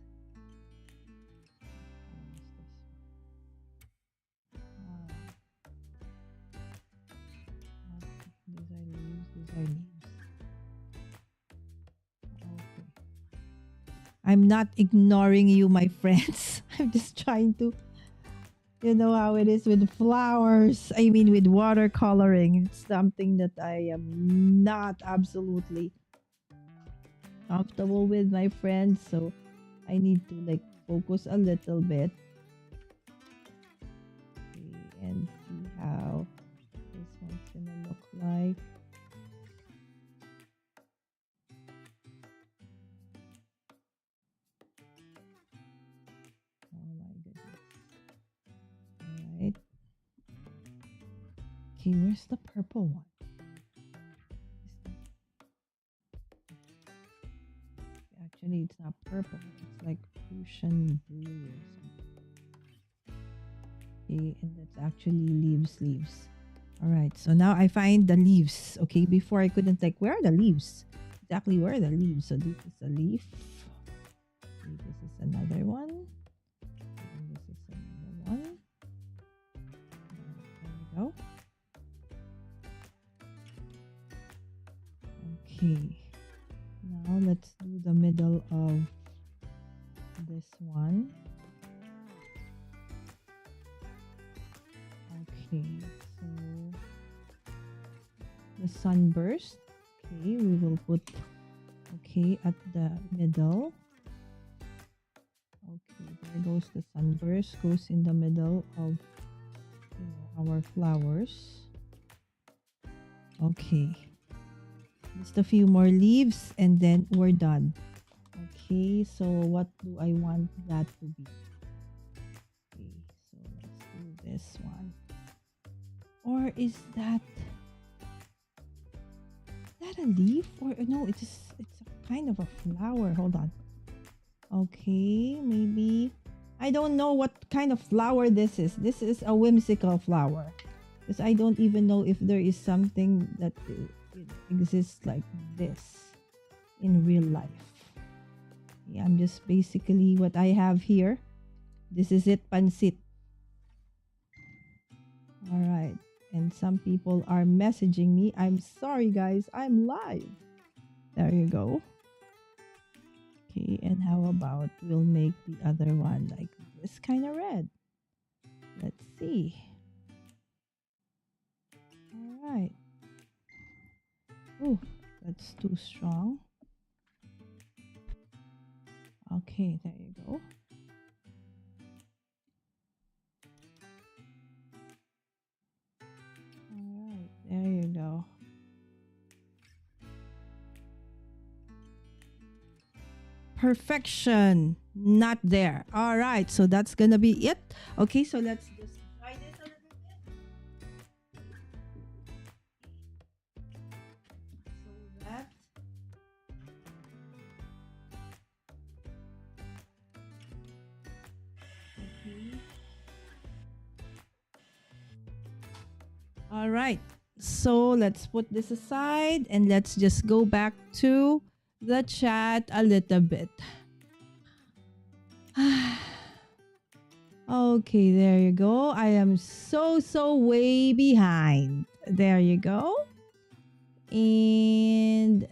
These are leaves, these are leaves. Okay. I'm not ignoring you, my friends. I'm just trying to, you know how it is with flowers. I mean, with watercoloring. It's something that I am not absolutely comfortable with, my friends. So I need to like focus a little bit. Okay, and see how this one's gonna look like. Oh my goodness. Alright. Okay, where's the purple one? Actually, it's not purple. It's like ocean blue or something. Okay, and that's actually leaves. Alright, so now I find the leaves. Okay, before I couldn't like, where are the leaves? Exactly, where are the leaves? So this is a leaf. Okay, this is another one. And this is another one. There we go. Okay. Now let's do the middle of this one. Okay, so the sunburst. Okay, we will put at the middle. Okay, there goes the sunburst, goes in the middle of our flowers. Okay. Just a few more leaves and then we're done. Okay, so what do I want that to be? Okay, so let's do this one. Or is that a leaf? Or no, it's a kind of a flower. Hold on. Okay, maybe. I don't know what kind of flower this is. This is a whimsical flower. Because I don't even know if there is something that it exists like this in real life. Yeah, I'm just basically what I have here. This is it, pansit. All right. And some people are messaging me. I'm sorry, guys. I'm live. There you go. Okay, and how about we'll make the other one like this kind of red. Let's see. All right. Oh, that's too strong. Okay, there you go. All right, there you go. Perfection. Not there. All right, so that's gonna be it. Okay, so let's just try this a little bit. So that. Okay. All right. So let's put this aside and let's just go back to the chat a little bit. Okay, there you go. I am so way behind. There you go. And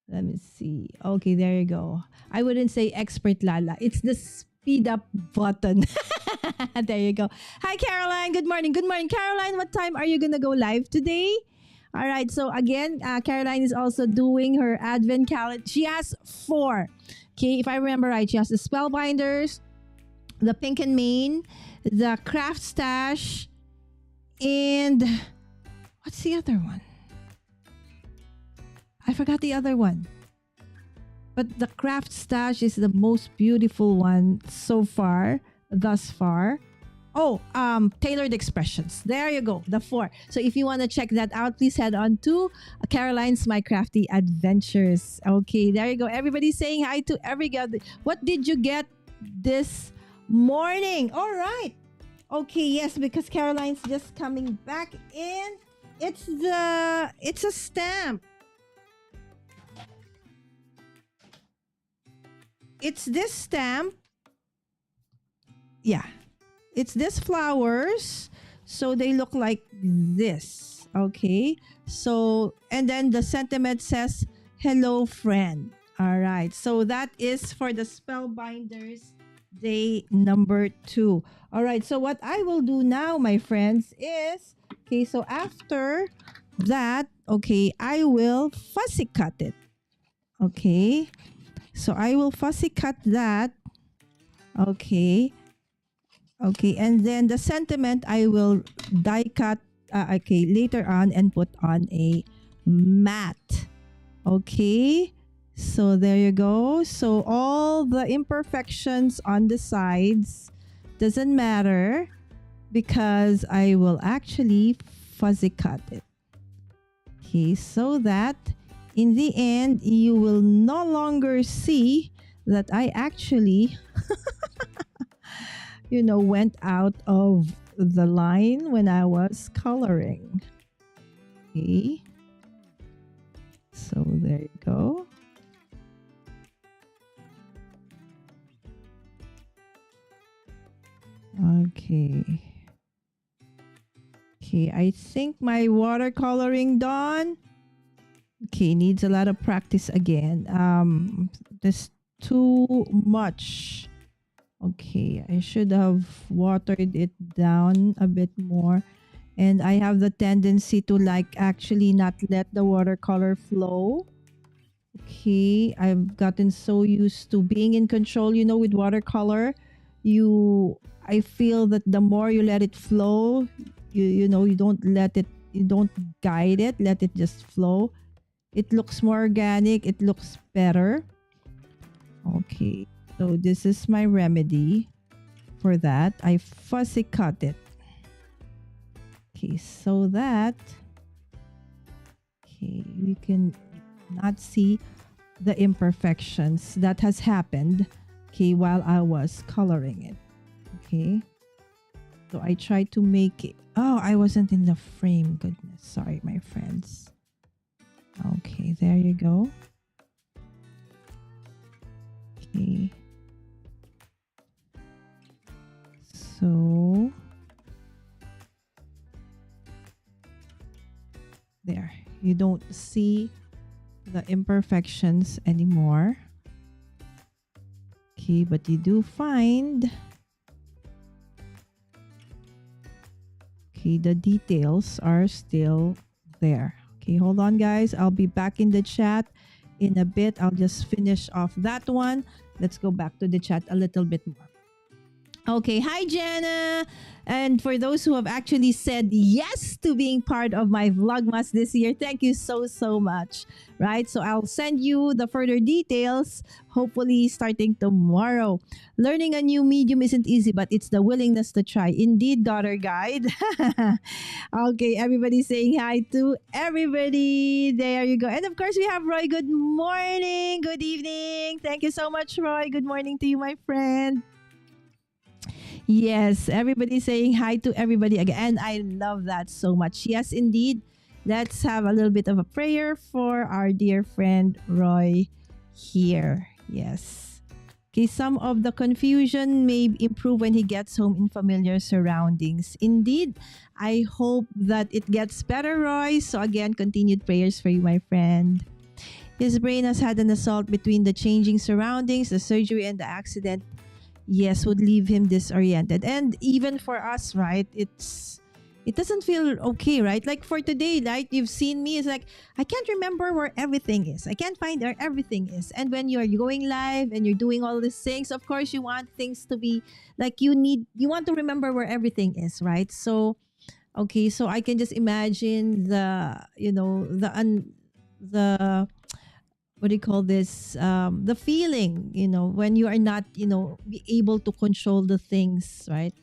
let me see. Okay, there you go. I wouldn't say expert, Lala. It's the speed up button. There you go. Hi, Caroline. Good morning. Good morning, Caroline. What time are you gonna go live today? All right. So again, Caroline is also doing her advent calendar. She has 4. Okay, if I remember right, she has the Spellbinders, the Pink and Mane, the Craft Stash, and what's the other one? I forgot the other one. But the Craft Stash is the most beautiful one so far, thus far. Oh, Tailored Expressions. There you go, the 4. So if you want to check that out, please head on to Caroline's My Crafty Adventures. Okay, there you go. Everybody saying hi to everybody. What did you get this morning? All right. Okay, yes, because Caroline's just coming back in. It's a stamp. It's this stamp. Yeah. It's this flowers. So they look like this. Okay. So, and then the sentiment says, hello, friend. All right. So that is for the Spellbinders day number 2. All right. So what I will do now, my friends, is, okay, so after that, okay, I will fussy cut it. Okay. So I will fussy cut that. Okay. Okay. And then the sentiment I will die cut later on and put on a mat. Okay. So there you go. So all the imperfections on the sides doesn't matter because I will actually fuzzy cut it. Okay. So that in the end, you will no longer see that I actually, went out of the line when I was coloring. Okay. So there you go. Okay. Okay, I think my watercoloring done. Okay, needs a lot of practice again. There's too much. Okay, I should have watered it down a bit more. And I have the tendency to actually not let the watercolor flow. Okay, I've gotten so used to being in control, with watercolor. I feel that the more you let it flow, you don't guide it, let it just flow. It looks more organic. It looks better. Okay. So this is my remedy for that. I fussy cut it. Okay. So that, okay, you can not see the imperfections that has happened, okay, while I was coloring it. Okay. So I tried to make it. Oh, I wasn't in the frame. Goodness. Sorry, my friends. Okay, there you go. Okay. So there. You don't see the imperfections anymore. Okay, but you do find the details are still there. Okay, hold on, guys. I'll be back in the chat in a bit. I'll just finish off that one. Let's go back to the chat a little bit more. Okay, hi, Jenna. And for those who have actually said yes to being part of my Vlogmas this year, thank you so, so much. Right? So I'll send you the further details, hopefully starting tomorrow. Learning a new medium isn't easy, but it's the willingness to try. Indeed, daughter guide. Okay, everybody saying hi to everybody. There you go. And of course, we have Roy. Good morning. Good evening. Thank you so much, Roy. Good morning to you, my friend. Yes, everybody saying hi to everybody again. And I love that so much. Yes, indeed. Let's have a little bit of a prayer for our dear friend Roy here. Yes. Okay, some of the confusion may improve when he gets home in familiar surroundings. Indeed, I hope that it gets better, Roy. So again, continued prayers for you, my friend. His brain has had an assault between the changing surroundings, the surgery, and the accident. Yes, would leave him disoriented. And even for us, right, it's it doesn't feel okay, right? Like for today, like you've seen me, it's like I can't remember where everything is. I can't find where everything is. And when you're going live and you're doing all these things, of course you want things to be like you want to remember where everything is, right? So okay, so I can just imagine the what do you call this, the feeling, when you are not, be able to control the things, right?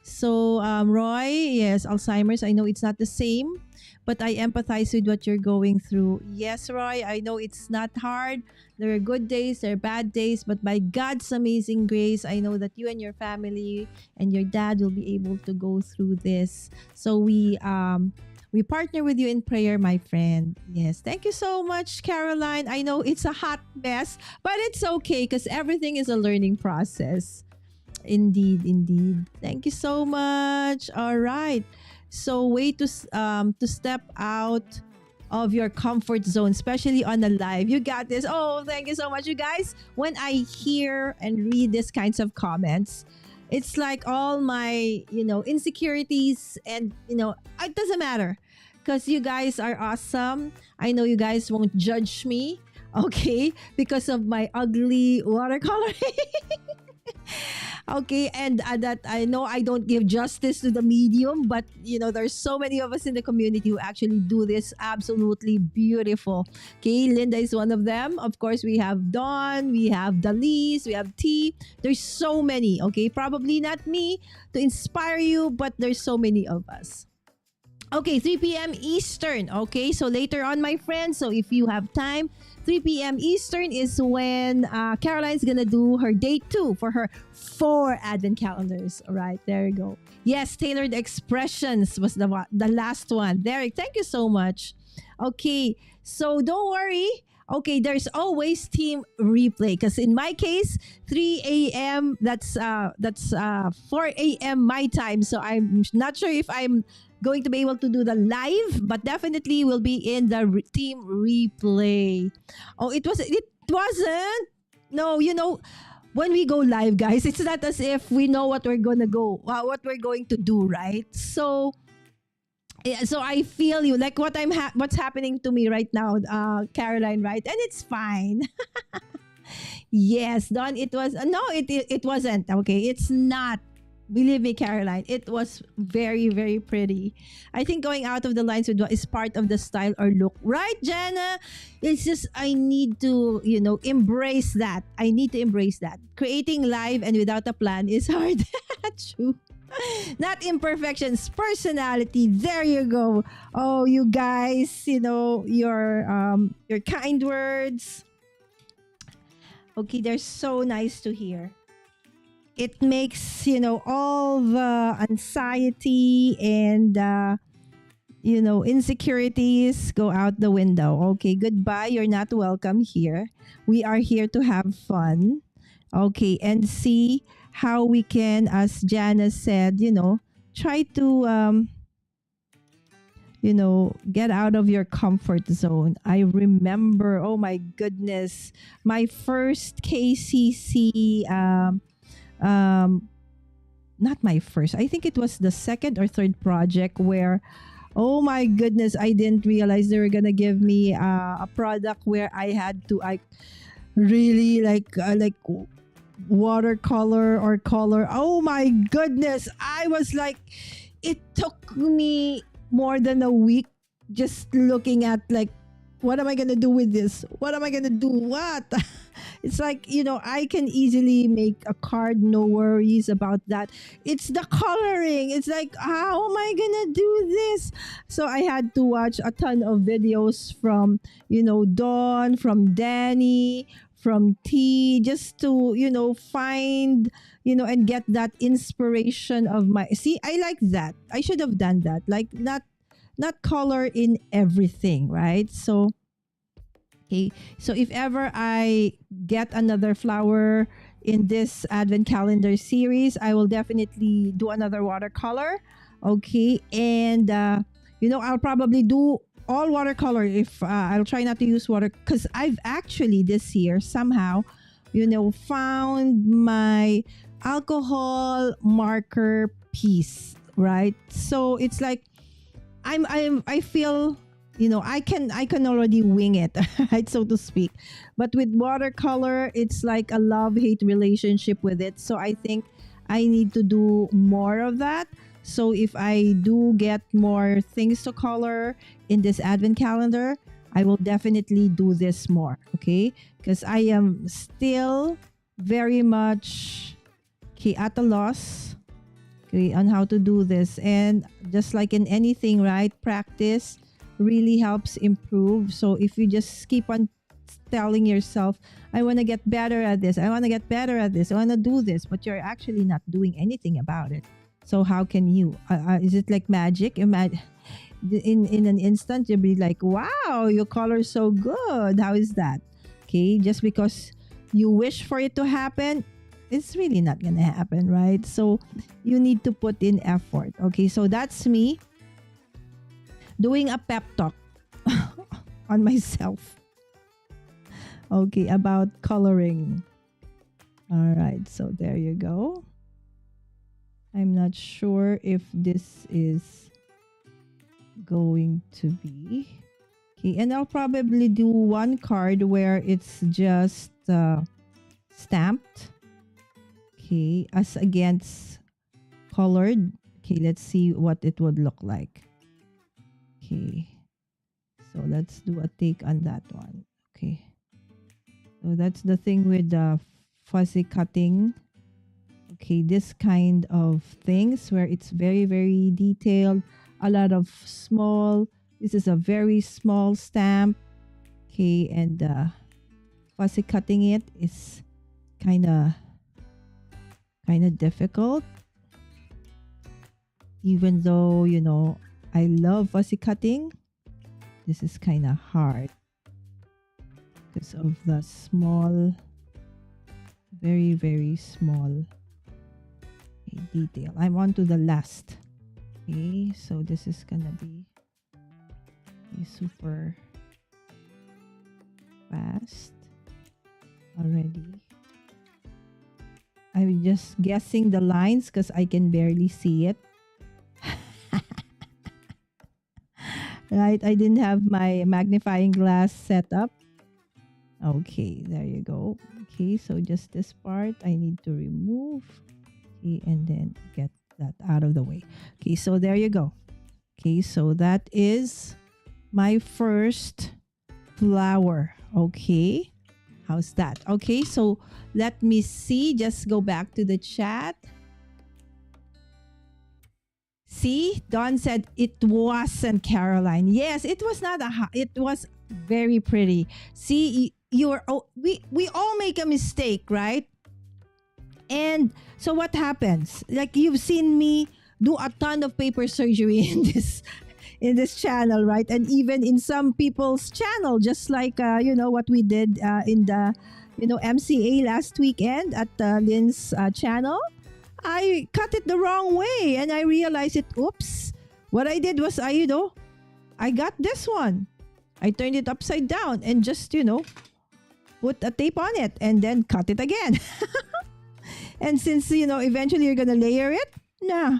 So Roy, yes, Alzheimer's, I know it's not the same, but I empathize with what you're going through. Yes, Roy, I know it's not hard. There are good days, there are bad days, but by God's amazing grace, I know that you and your family and your dad will be able to go through this. So we partner with you in prayer, my friend. Yes. Thank you so much, Caroline. I know it's a hot mess, but it's okay because everything is a learning process. Indeed, indeed. Thank you so much. All right. So way to step out of your comfort zone, especially on a live. You got this. Oh, thank you so much, you guys. When I hear and read these kinds of comments, it's like all my, insecurities and, it doesn't matter because you guys are awesome. I know you guys won't judge me, okay, because of my ugly watercolor. Okay, and that I know I don't give justice to the medium, but there's so many of us in the community who actually do this absolutely beautiful. Okay, Linda is one of them. Of course, we have Dawn, we have Dalise, we have T. There's so many. Okay, probably not me to inspire you, but there's so many of us. Okay, 3 p.m. Eastern. Okay, so later on, my friends, so if you have time, 3 p.m. Eastern is when Caroline's gonna do her day 2 for her 4 advent calendars. All right, there you go. Yes, tailored expressions was the last one. Derek, thank you so much. Okay, so don't worry. Okay, there's always team replay because in my case, 3 a.m. That's 4 a.m. my time. So I'm not sure if I'm going to be able to do the live, but definitely will be in the team replay. Oh, it wasn't. No, when we go live, guys, it's not as if we know what we're going to do, right? So yeah, so I feel you, like what's happening to me right now, Caroline, right? And it's fine. Yes, Don, it wasn't. Okay, it's not. Believe me, Caroline, it was very, very pretty. I think going out of the lines is part of the style or look. Right, Jenna? It's just, I need to, embrace that. I need to embrace that. Creating live and without a plan is hard. True. Not imperfections, personality. There you go. Oh, you guys, your kind words. Okay, they're so nice to hear. It makes, all the anxiety and, insecurities go out the window. Okay, goodbye. You're not welcome here. We are here to have fun. Okay, and see how we can, as Jana said, try to, get out of your comfort zone. I remember, oh my goodness, my first KCC, not my first, I think it was the second or third project where, oh my goodness, I didn't realize they were gonna give me a product where I had to really like watercolor or color. Oh my goodness, I was like, it took me more than a week just looking at like, what am I gonna do with this? What am I gonna do? What? It's like, I can easily make a card, no worries about that. It's the coloring. It's like, how am I gonna do this? So I had to watch a ton of videos from, Dawn, from Danny, from T, just to, find, and get that inspiration of see, I like that. I should have done that. Like, not color in everything, right? So, okay. So if ever I get another flower in this advent calendar series, I will definitely do another watercolor. Okay. And, I'll probably do all watercolor if I'll try not to use water, because I've actually this year somehow, found my alcohol marker piece, right? So it's like, I feel, I can already wing it, right, so to speak. But with watercolor, it's like a love hate relationship with it. So I think I need to do more of that. So if I do get more things to color in this advent calendar, I will definitely do this more, okay? Because I am still very much, okay, at a loss, okay, on how to do this. And just like in anything, right, practice really helps improve. So if you just keep on telling yourself, I want to get better at this, I want to get better at this, I want to do this, but you're actually not doing anything about it. So how can you? Is it like magic? In an instant, you'll be like, wow, your color's so good. How is that? Okay, just because you wish for it to happen, it's really not gonna happen, right? So you need to put in effort. Okay, so that's me doing a pep talk on myself. Okay, about coloring. All right, so there you go. I'm not sure if this is going to be. Okay, and I'll probably do one card where it's just stamped. Okay, as against colored. Okay, let's see what it would look like. Okay, so let's do a take on that one. Okay, so that's the thing with the fuzzy cutting. Okay, this kind of things where it's very, very detailed, a lot of small. This is a very small stamp. Okay, and fuzzy cutting it is kind of difficult. Even though, I love fuzzy cutting, this is kind of hard because of the small, very, very small detail. I'm on to the last. Okay, so this is gonna be super fast already. I'm just guessing the lines because I can barely see it. Right, I didn't have my magnifying glass set up. Okay, there you go. Okay, so just this part I need to remove. Okay, and then get that out of the way. Okay, so there you go. Okay, so that is my first flower. Okay, how's that? Okay, so let me see. Just go back to the chat. See, Dawn said it wasn't Caroline. Yes, it was not it was very pretty. See, we all make a mistake, right? And so what happens? Like you've seen me do a ton of paper surgery in this channel, right? And even in some people's channel, just like what we did in the MCA last weekend at Lynn's channel. I cut it the wrong way and I realized it. Oops. What I did was I got this one. I turned it upside down and just, put a tape on it and then cut it again. And since, eventually you're going to layer it, nah.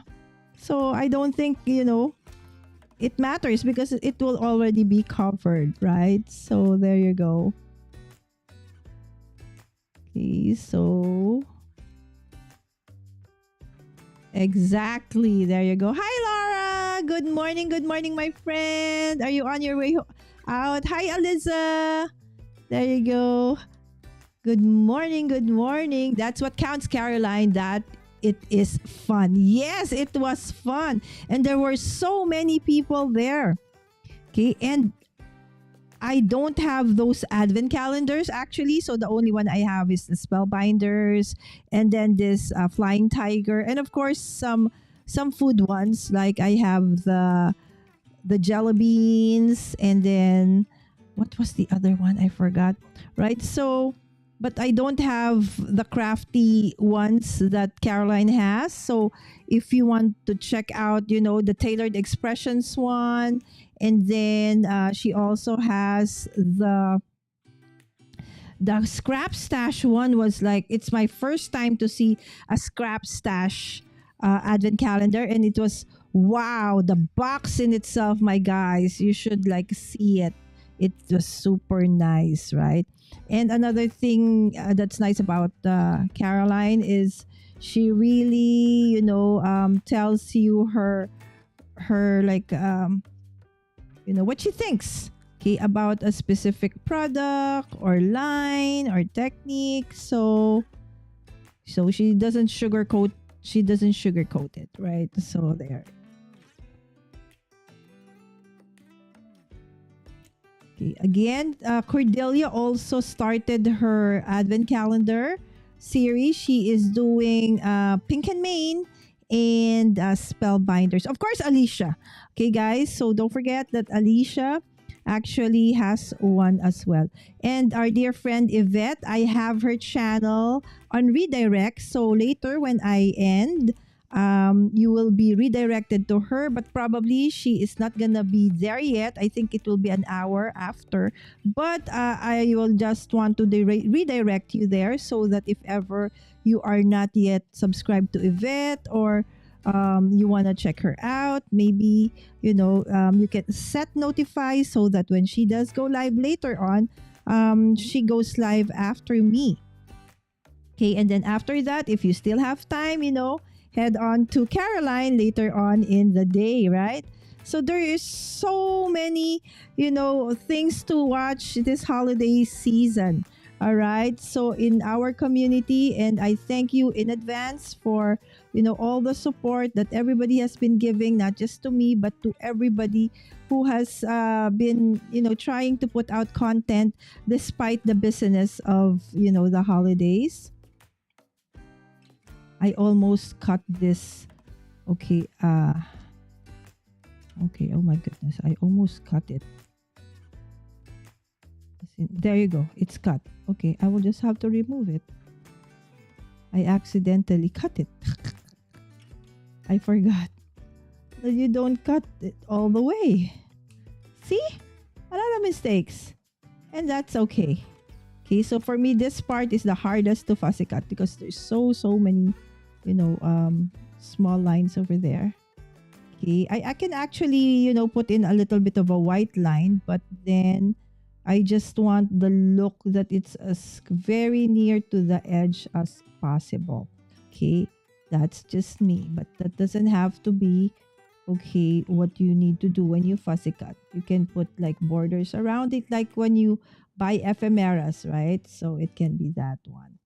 So I don't think, it matters because it will already be covered, right? So there you go. Okay, so exactly. There you go. Hi, Laura. Good morning. Good morning, my friend. Are you on your way out? Hi, Aliza. There you go. Good morning. Good morning. That's what counts, Caroline. That it is fun. Yes, it was fun. And there were so many people there. Okay. And I don't have those advent calendars actually. So the only one I have is the Spellbinders and then this flying tiger. And of course, some food ones. Like I have the jelly beans and then what was the other one? I forgot. Right. So, but I don't have the crafty ones that Caroline has. So if you want to check out, the tailored expressions one, and then she also has the scrap stash one. Was like, it's my first time to see a scrap stash advent calendar, and it was Wow, the box in itself, my guys, you should like see it. It was super nice, right? And another thing that's nice about Caroline is she really, tells you her like what she thinks, okay, about a specific product or line or technique. So she doesn't sugarcoat it, right? So there. Okay. Again, Cordelia also started her advent calendar series. She is doing Pink and Main and Spellbinders. Of course, Alicia. Okay, guys. So don't forget that Alicia actually has one as well. And our dear friend Yvette, I have her channel on redirect. So later when I end, you will be redirected to her, but probably she is not gonna be there yet. I think it will be an hour after, but I will just want to redirect you there so that if ever you are not yet subscribed to Yvette, or you want to check her out, maybe you can set notify so that when she does go live later on, she goes live after me. Okay, and then after that, if you still have time, head on to Caroline later on in the day, right? So there is so many, things to watch this holiday season. All right. So in our community, and I thank you in advance for, all the support that everybody has been giving, not just to me, but to everybody who has been, trying to put out content despite the busyness of, the holidays. I almost cut this. Okay. Okay. Oh my goodness. I almost cut it. There you go. It's cut. Okay. I will just have to remove it. I accidentally cut it. I forgot that you don't cut it all the way. See? A lot of mistakes. And that's okay. Okay. So for me, this part is the hardest to fussy cut because there's so many small lines over there. Okay, I can actually, put in a little bit of a white line, but then I just want the look that it's as very near to the edge as possible. Okay, that's just me, but that doesn't have to be, okay, what you need to do when you fussy cut. You can put like borders around it, like when you buy ephemeras, right? So it can be that one.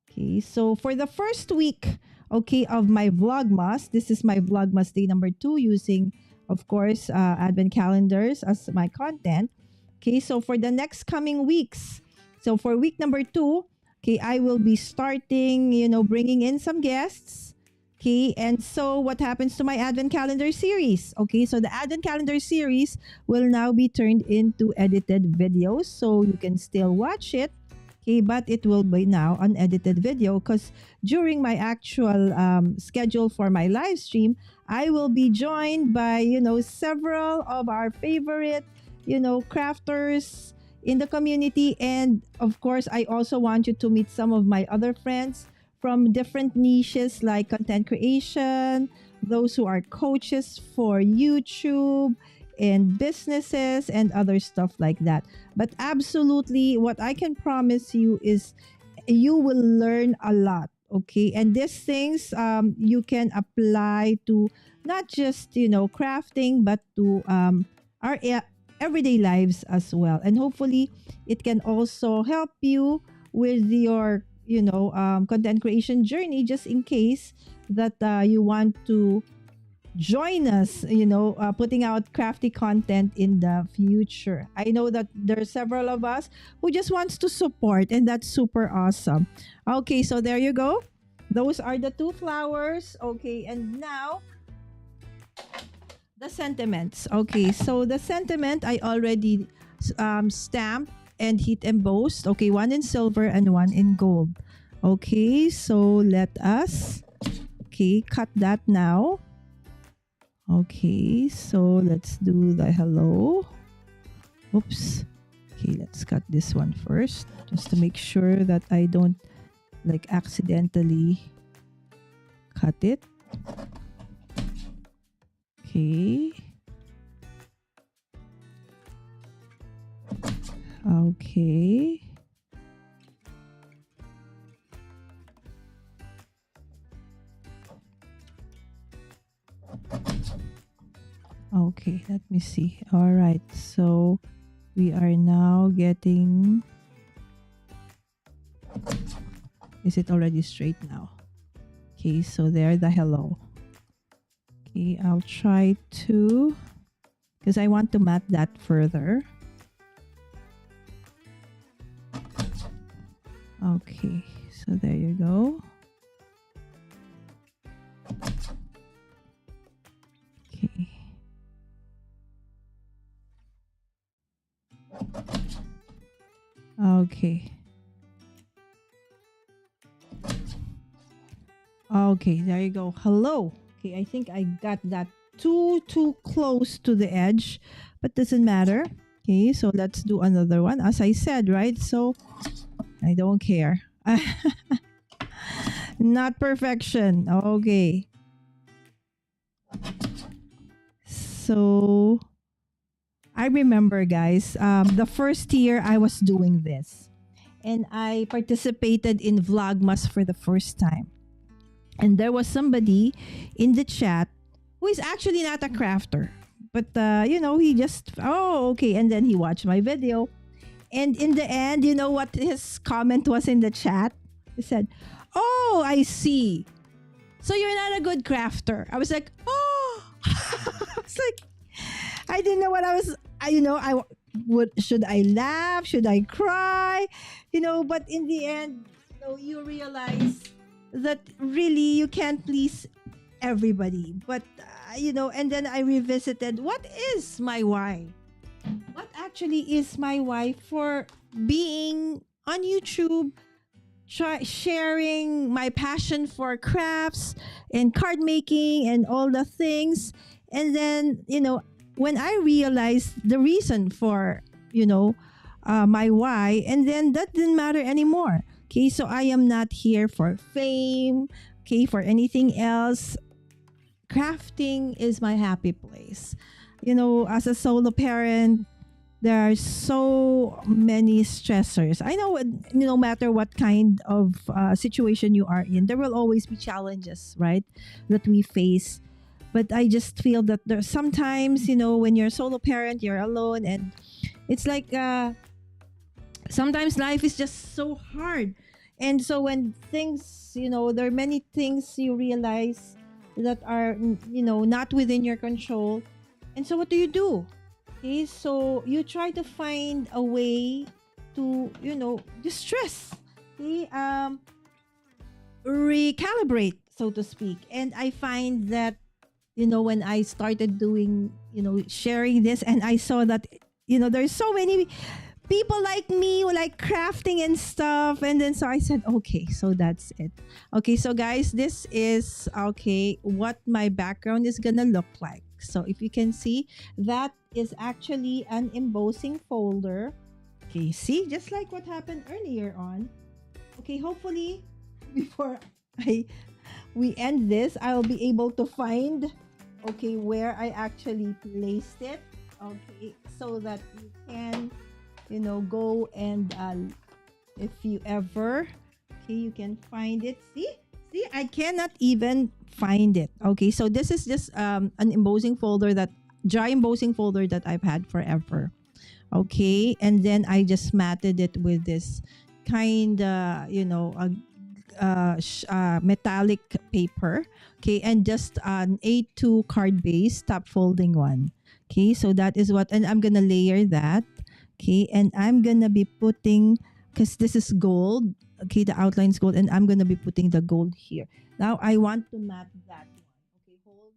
Okay, so for the first week, okay, of my Vlogmas, this is my Vlogmas day number 2 using, of course, advent calendars as my content. Okay, so for the next coming weeks, so for week number 2, okay, I will be starting, bringing in some guests. Okay, and so what happens to my advent calendar series? Okay, so the advent calendar series will now be turned into edited videos, so you can still watch it. Okay, but it will be now an edited video because during my actual schedule for my live stream, I will be joined by, several of our favorite, crafters in the community. And of course, I also want you to meet some of my other friends from different niches like content creation, those who are coaches for YouTube, and businesses and other stuff like that. But absolutely, what I can promise you is you will learn a lot. Okay, and these things you can apply to not just crafting, but to our everyday lives as well. And hopefully it can also help you with your content creation journey, just in case that you want to join us, putting out crafty content in the future. I know that there are several of us who just wants to support, and that's super awesome. Okay, so there you go. Those are the 2 flowers. Okay, and now the sentiments. Okay, so the sentiment I already stamped and heat embossed. Okay, one in silver and one in gold. Okay, so let us cut that now. Okay, so let's do the hello. Oops. Okay, let's cut this one first, just to make sure that I don't accidentally cut it. Okay. Okay. Okay, let me see. All right, so we are now getting... Is it already straight now? Okay, so there, the hello. Okay, I'll try to... Because I want to mat that further. Okay, so there you go. Okay. Okay. Okay, there you go. Hello. Okay, I think I got that too close to the edge, but doesn't matter. Okay, so let's do another one. As I said, right? So I don't care. Not perfection. Okay. So I remember, guys, the first year I was doing this, and I participated in Vlogmas for the first time. And there was somebody in the chat who is actually not a crafter, but he just, oh, okay. And then he watched my video. And in the end, you know what his comment was in the chat? He said, "Oh, I see. So you're not a good crafter." I was like, oh, I was like, I didn't know what I was, should I laugh? Should I cry? But in the end, you realize that really you can't please everybody. But, and then I revisited, what is my why? What actually is my why for being on YouTube, sharing my passion for crafts and card making and all the things. And then, when I realized the reason for, my why, and then that didn't matter anymore. Okay, so I am not here for fame, okay, for anything else. Crafting is my happy place. As a solo parent, there are so many stressors. I know no matter what kind of situation you are in, there will always be challenges, right, that we face. But I just feel that there's sometimes, when you're a solo parent, you're alone, and it's like sometimes life is just so hard. And so when things, there are many things you realize that are, not within your control. And so what do you do? Okay, so you try to find a way to, distress. Okay, recalibrate, so to speak. And I find that, when I started doing, sharing this, and I saw that, there's so many people like me who like crafting and stuff. And then so I said, okay, so that's it. Okay, so guys, this is, what my background is gonna look like. So if you can see, that is actually an embossing folder. Okay, see, just like what happened earlier on. Okay, hopefully before we end this, I'll be able to find, where I actually placed it. Okay, so that you can, go and if you ever, you can find it. See, I cannot even find it. Okay, so this is just an embossing folder, that dry embossing folder that I've had forever. Okay, and then I just matted it with this kind metallic paper. Okay, and just an A2 card base top folding one. Okay, so that is what, and I'm gonna layer that. Okay, and I'm gonna be putting, because this is gold. Okay, the outline's gold, and I'm gonna be putting the gold here. Now I want to mat that one. Okay, hold.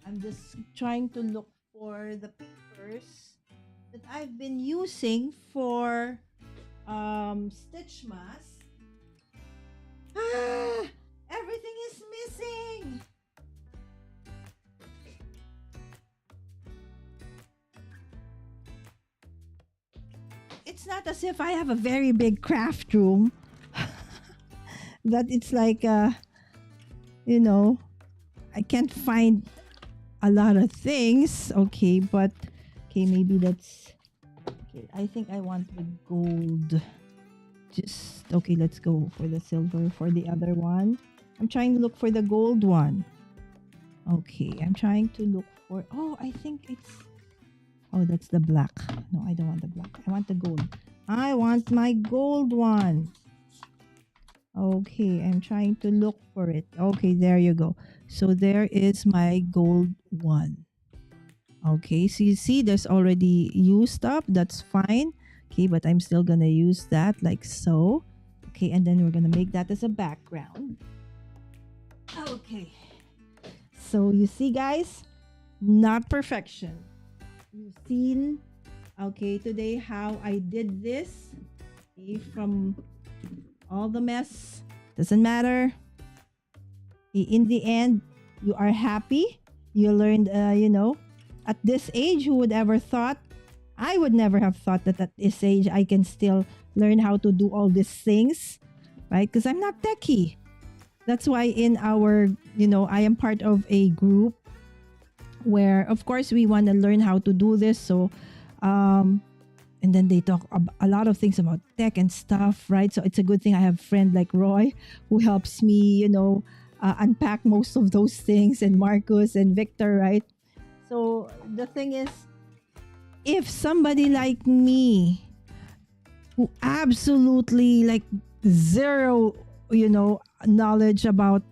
I'm just trying to look for the papers that I've been using for stitch mask. Everything is missing. It's not as if I have a very big craft room. That it's like, I can't find a lot of things. Okay, but okay, maybe that's okay. I think I want the gold. Just okay, let's go for the silver for the other one. I'm trying to look for the gold one. Okay, I'm trying to look for, oh, I think it's, oh, that's the black. No, I don't want the black. I want the gold. I want my gold one. Okay, I'm trying to look for it. Okay, there you go. So there is my gold one. Okay, so you see there's already used up. That's fine. Okay, but I'm still gonna use that like so. Okay, and then we're gonna make that as a background. Okay. So you see, guys, not perfection. You've seen, okay, today how I did this. Okay, from all the mess, doesn't matter. Okay, in the end, you are happy. You learned, at this age, who would ever thought? I would never have thought that at this age I can still learn how to do all these things, right? Because I'm not techie. That's why in our, I am part of a group where, of course, we want to learn how to do this. So, and then they talk a lot of things about tech and stuff, right? So it's a good thing I have a friend like Roy who helps me, unpack most of those things, and Marcus and Victor, right? So the thing is, if somebody like me who absolutely like zero, knowledge about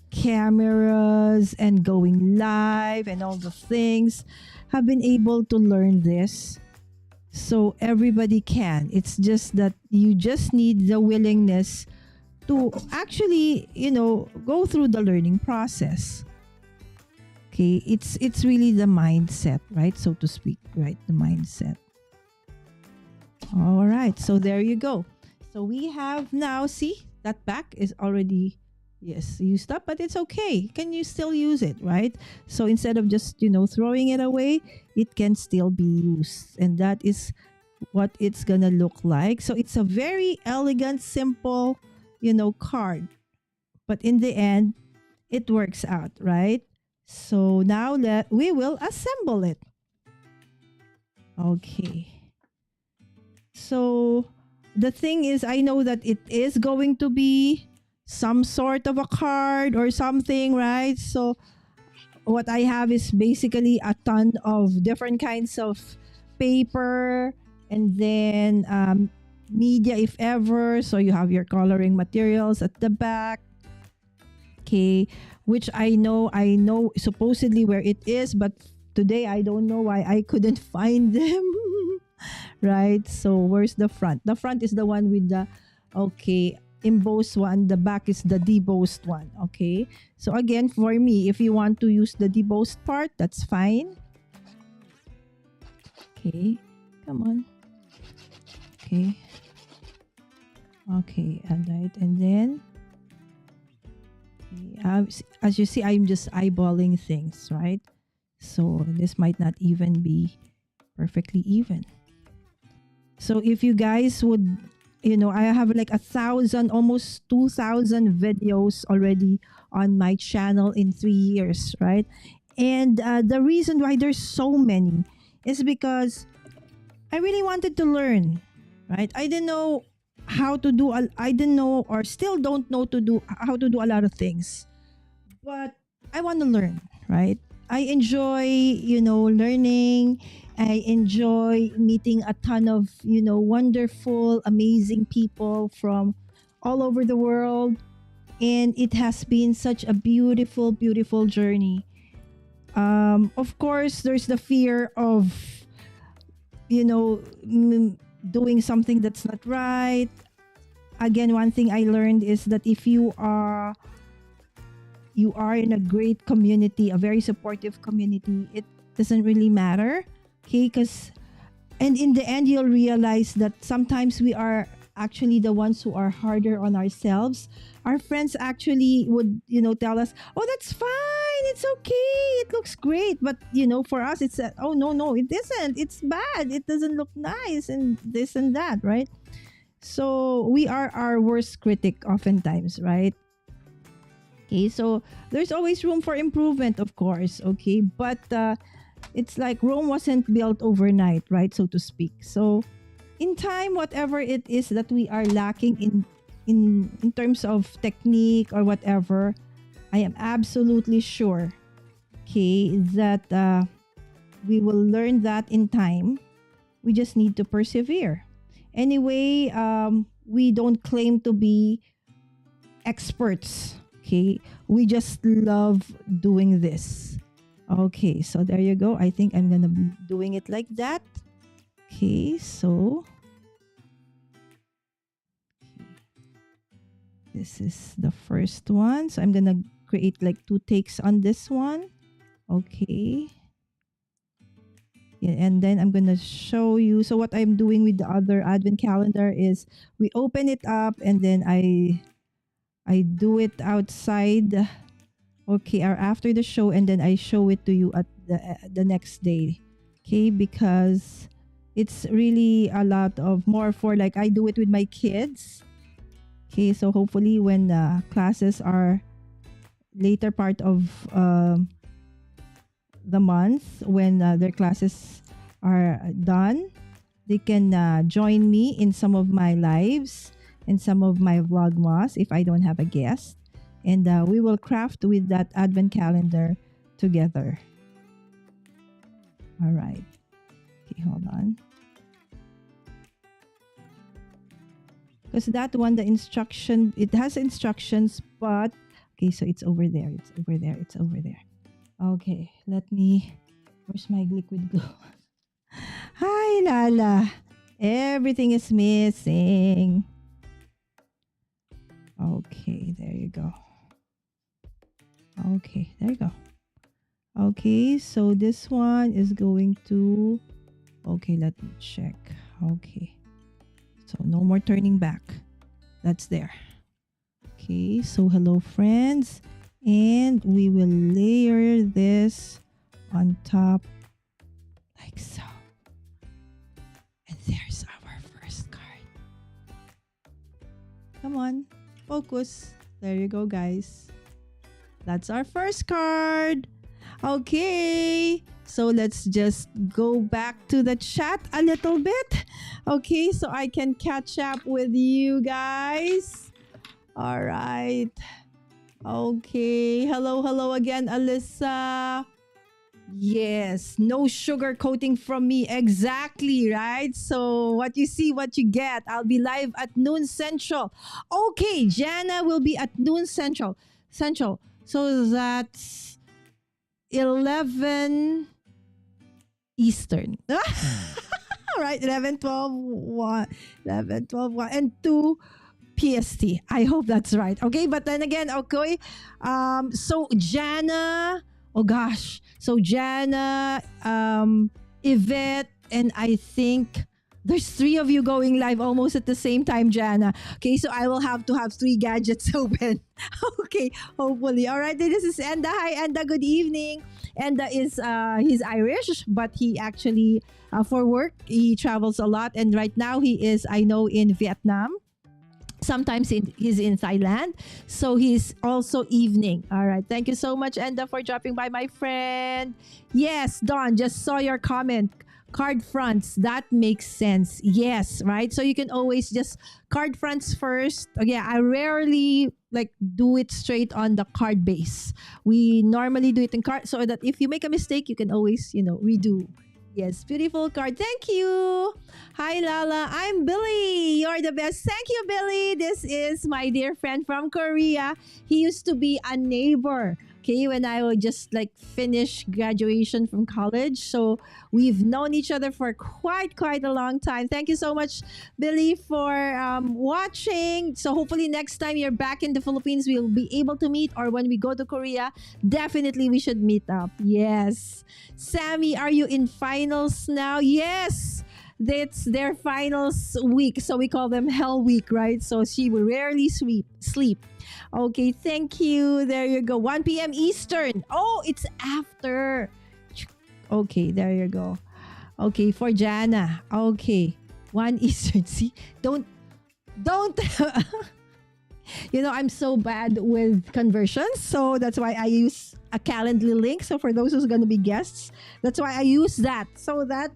cameras and going live and all the things have been able to learn this, so everybody can. It's just that you just need the willingness to actually, go through the learning process. Okay, it's really the mindset, right? So to speak, right? The mindset. All right, so there you go. So we have now, see, that back is already, yes, used up, but it's okay. Can you still use it, right? So instead of just, throwing it away, it can still be used. And that is what it's gonna look like. So it's a very elegant, simple, card. But in the end, it works out, right? So now we will assemble it. Okay. So the thing is, I know that it is going to be some sort of a card or something, right? So what I have is basically a ton of different kinds of paper, and then media if ever. So you have your coloring materials at the back. Okay, which I know supposedly where it is, but today I don't know why I couldn't find them. Right? So where's the front? The front is the one with the, okay, embossed one. The back is the debossed one. Okay, so again, for me, if you want to use the debossed part, that's fine. Okay, come on. Okay, and right, and then as you see, I'm just eyeballing things, right? So this might not even be perfectly even. So if you guys would, I have like 1,000, almost 2,000 videos already on my channel in 3 years, right? And the reason why there's so many is because I really wanted to learn, right? I didn't know how to do, I didn't know, or still don't know how to do a lot of things, but I want to learn, right? I enjoy, learning. I enjoy meeting a ton of, wonderful, amazing people from all over the world. And it has been such a beautiful, beautiful journey. Of course, there's the fear of, doing something that's not right. Again, one thing I learned is that if you are in a great community, a very supportive community, it doesn't really matter. Okay, and in the end, you'll realize that sometimes we are actually the ones who are harder on ourselves. Our friends actually would, tell us, oh, that's fine. It's okay. It looks great. But, for us, it's, oh, no, it isn't. It's bad. It doesn't look nice and this and that, right? So we are our worst critic oftentimes, right? Okay, so there's always room for improvement, of course. Okay, but it's like Rome wasn't built overnight, right? So to speak. So in time, whatever it is that we are lacking in terms of technique or whatever, I am absolutely sure, okay, that we will learn that in time. We just need to persevere. Anyway, we don't claim to be experts. Okay, we just love doing this. Okay, so there you go. I think I'm gonna be doing it like that. Okay, so this is the first one. So I'm gonna create like 2 takes on this one. Okay. Yeah, and then I'm gonna show you. So what I'm doing with the other advent calendar is we open it up and then I do it outside, okay, or after the show, and then I show it to you at the next day, okay, because it's really a lot of more for like I do it with my kids, okay, so hopefully when classes are later part of the month, when their classes are done, they can join me in some of my lives and some of my vlogmas if I don't have a guest, and we will craft with that advent calendar together. All right, okay, hold on, because that one, the instruction, it has instructions, but okay, so it's over there, it's over there, it's over there. Okay, let me, where's my liquid glue? Hi Lala, everything is missing. Okay, there you go. Okay, there you go. Okay, so this one is going to, okay, let me check. Okay, so no more turning back. That's there. Okay, so hello friends. And we will layer this on top like so. And there's our first card. Come on. Focus. There you go, guys. That's our first card. Okay. So let's just go back to the chat a little bit. Okay, so I can catch up with you guys. All right. Okay. Hello again, Alyssa. Yes, no sugar coating from me. Exactly, right? So what you see, what you get. I'll be live at noon Central. Okay, Jana will be at noon Central. So that's 11 Eastern. All right, 11, 12, 1, 11, 12, 1, and 2 PST. I hope that's right. Okay, but then again, okay. So Jana, oh gosh. So Jana, Yvette, and I think there's 3 of you going live almost at the same time, Jana. Okay, so I will have to have 3 gadgets open. Okay, hopefully. All right, this is Enda. Hi, Enda. Good evening. Enda is he's Irish, but he actually for work he travels a lot, and right now he is, I know, in Vietnam. Sometimes he's in Thailand. So he's also evening. All right. Thank you so much, Enda, for dropping by, my friend. Yes, Dawn, just saw your comment. Card fronts. That makes sense. Yes, right? So you can always just card fronts first. Okay, I rarely like do it straight on the card base. We normally do it in card so that if you make a mistake, you can always, redo. Yes, beautiful card. Thank you. Hi, Lala. I'm Billy. You're the best. Thank you, Billy. This is my dear friend from Korea. He used to be a neighbor. Okay, when I would just like finish graduation from college. So we've known each other for quite a long time. Thank you so much, Billy, for watching. So hopefully next time you're back in the Philippines, we'll be able to meet, or when we go to Korea, definitely we should meet up. Yes. Sammy, are you in finals now? Yes. It's their finals week, so we call them Hell Week, right? So she will rarely sleep. Okay, thank you. There you go. 1 p.m. Eastern. Oh, it's after. Okay, there you go. Okay, for Jana. Okay, 1 Eastern. See, don't. I'm so bad with conversions. So that's why I use a Calendly link. So for those who's going to be guests, that's why I use that so that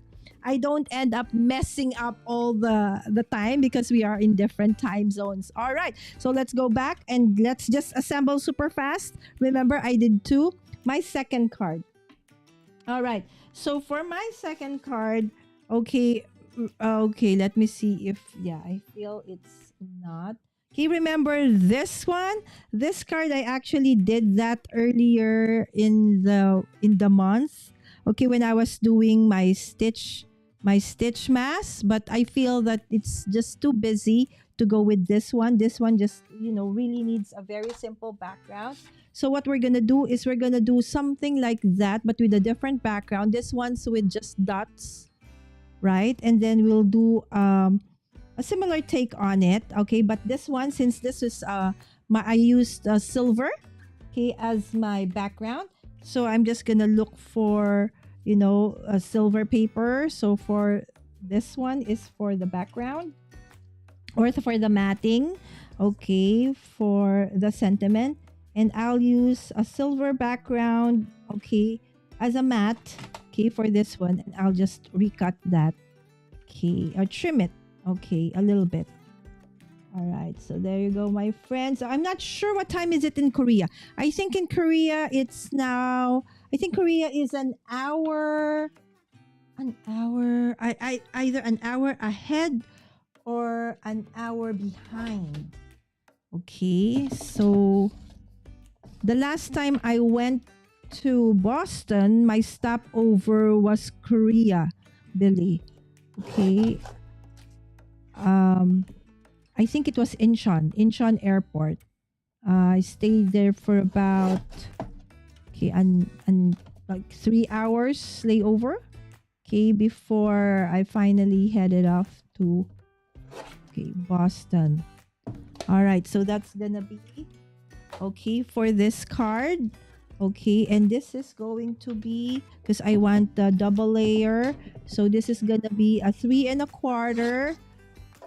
I don't end up messing up all the time because we are in different time zones. All right. So let's go back and let's just assemble super fast. Remember, I did 2. My second card. All right. So for my second card, okay, let me see if I feel it's not. Okay, remember this one? This card I actually did that earlier in the month. Okay, when I was doing my stitch mass, but I feel that it's just too busy to go with this one. This one just, really needs a very simple background. So what we're going to do is we're going to do something like that, but with a different background. This one's with just dots, right? And then we'll do a similar take on it. Okay, but this one, since this is I used silver, okay, as my background. So I'm just going to look for, a silver paper. So for this one is for the background or for the matting. Okay, for the sentiment. And I'll use a silver background, okay, as a matte, okay, for this one. And I'll just recut that, okay, or trim it, okay, a little bit. All right, so there you go, my friends. I'm not sure what time is it in Korea. I think in Korea it's now, I think Korea is an hour, either an hour ahead or an hour behind. Okay, so the last time I went to Boston, my stopover was Korea, Billy. Okay. I think it was Incheon Airport. I stayed there for about like 3 hours layover. Okay, before I finally headed off to Boston. All right, so that's gonna be okay for this card. Okay, and this is going to be, because I want the double layer, so this is gonna be a 3 1/4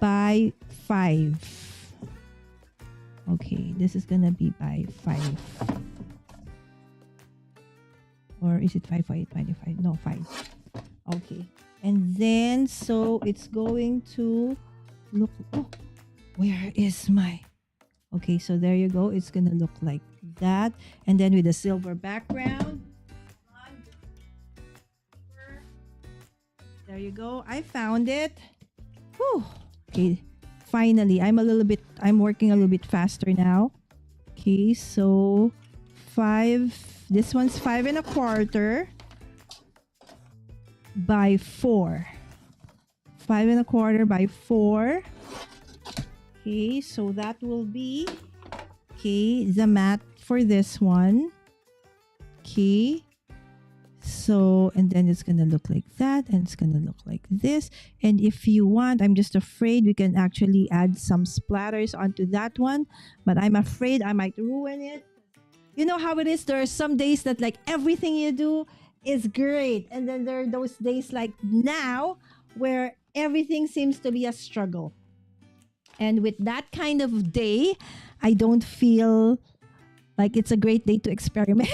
by 5. Okay, this is gonna be by 5, or is it 5 by 25? No, 5. Okay, and then so it's going to look, where is my, okay, so there you go. It's gonna look like that, and then with a silver background. There you go. I found it. Whew. Okay, finally, I'm working a little bit faster now. Okay, so 5. This one's 5 1/4 by 4. 5 1/4 by 4. Okay, so that will be the mat for this one. Okay, so, and then it's gonna look like that, and it's gonna look like this. And if you want, I'm just afraid we can actually add some splatters onto that one, but I'm afraid I might ruin it. You know how it is, there are some days that like everything you do is great, and then there are those days like now where everything seems to be a struggle. And with that kind of day, I don't feel like it's a great day to experiment.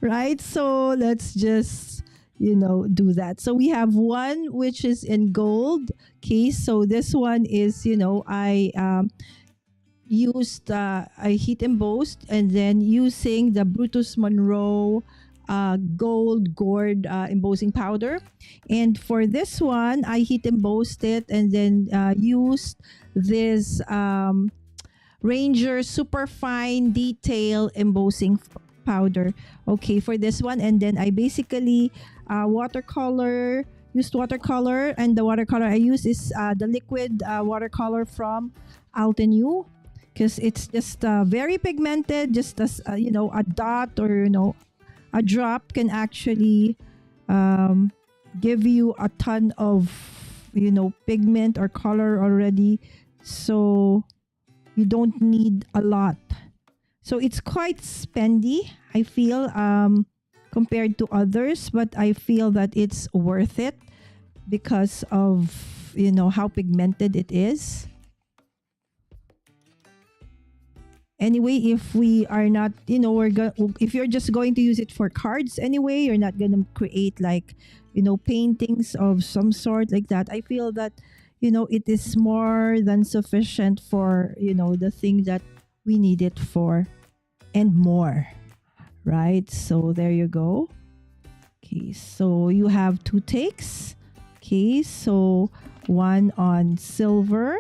Right? So let's just, do that. So we have one which is in gold. Okay, so this one is, I used, I heat embossed, and then using the Brutus Monroe gold gourd embossing powder. And for this one, I heat embossed it, and then used this Ranger super fine detail embossing powder, okay, for this one. And then I basically used watercolor, and the watercolor I use is the liquid watercolor from Altenew, because it's just very pigmented, just as a dot or a drop can actually give you a ton of pigment or color already, so you don't need a lot. So it's quite spendy, I feel, compared to others, but I feel that it's worth it because of how pigmented it is. anyway, if we are not, if you're just going to use it for cards anyway, you're not gonna create like, paintings of some sort like that. I feel that, it is more than sufficient for, the thing that we need it for and more, right? So there you go. Okay, so you have 2 takes. Okay, so one on silver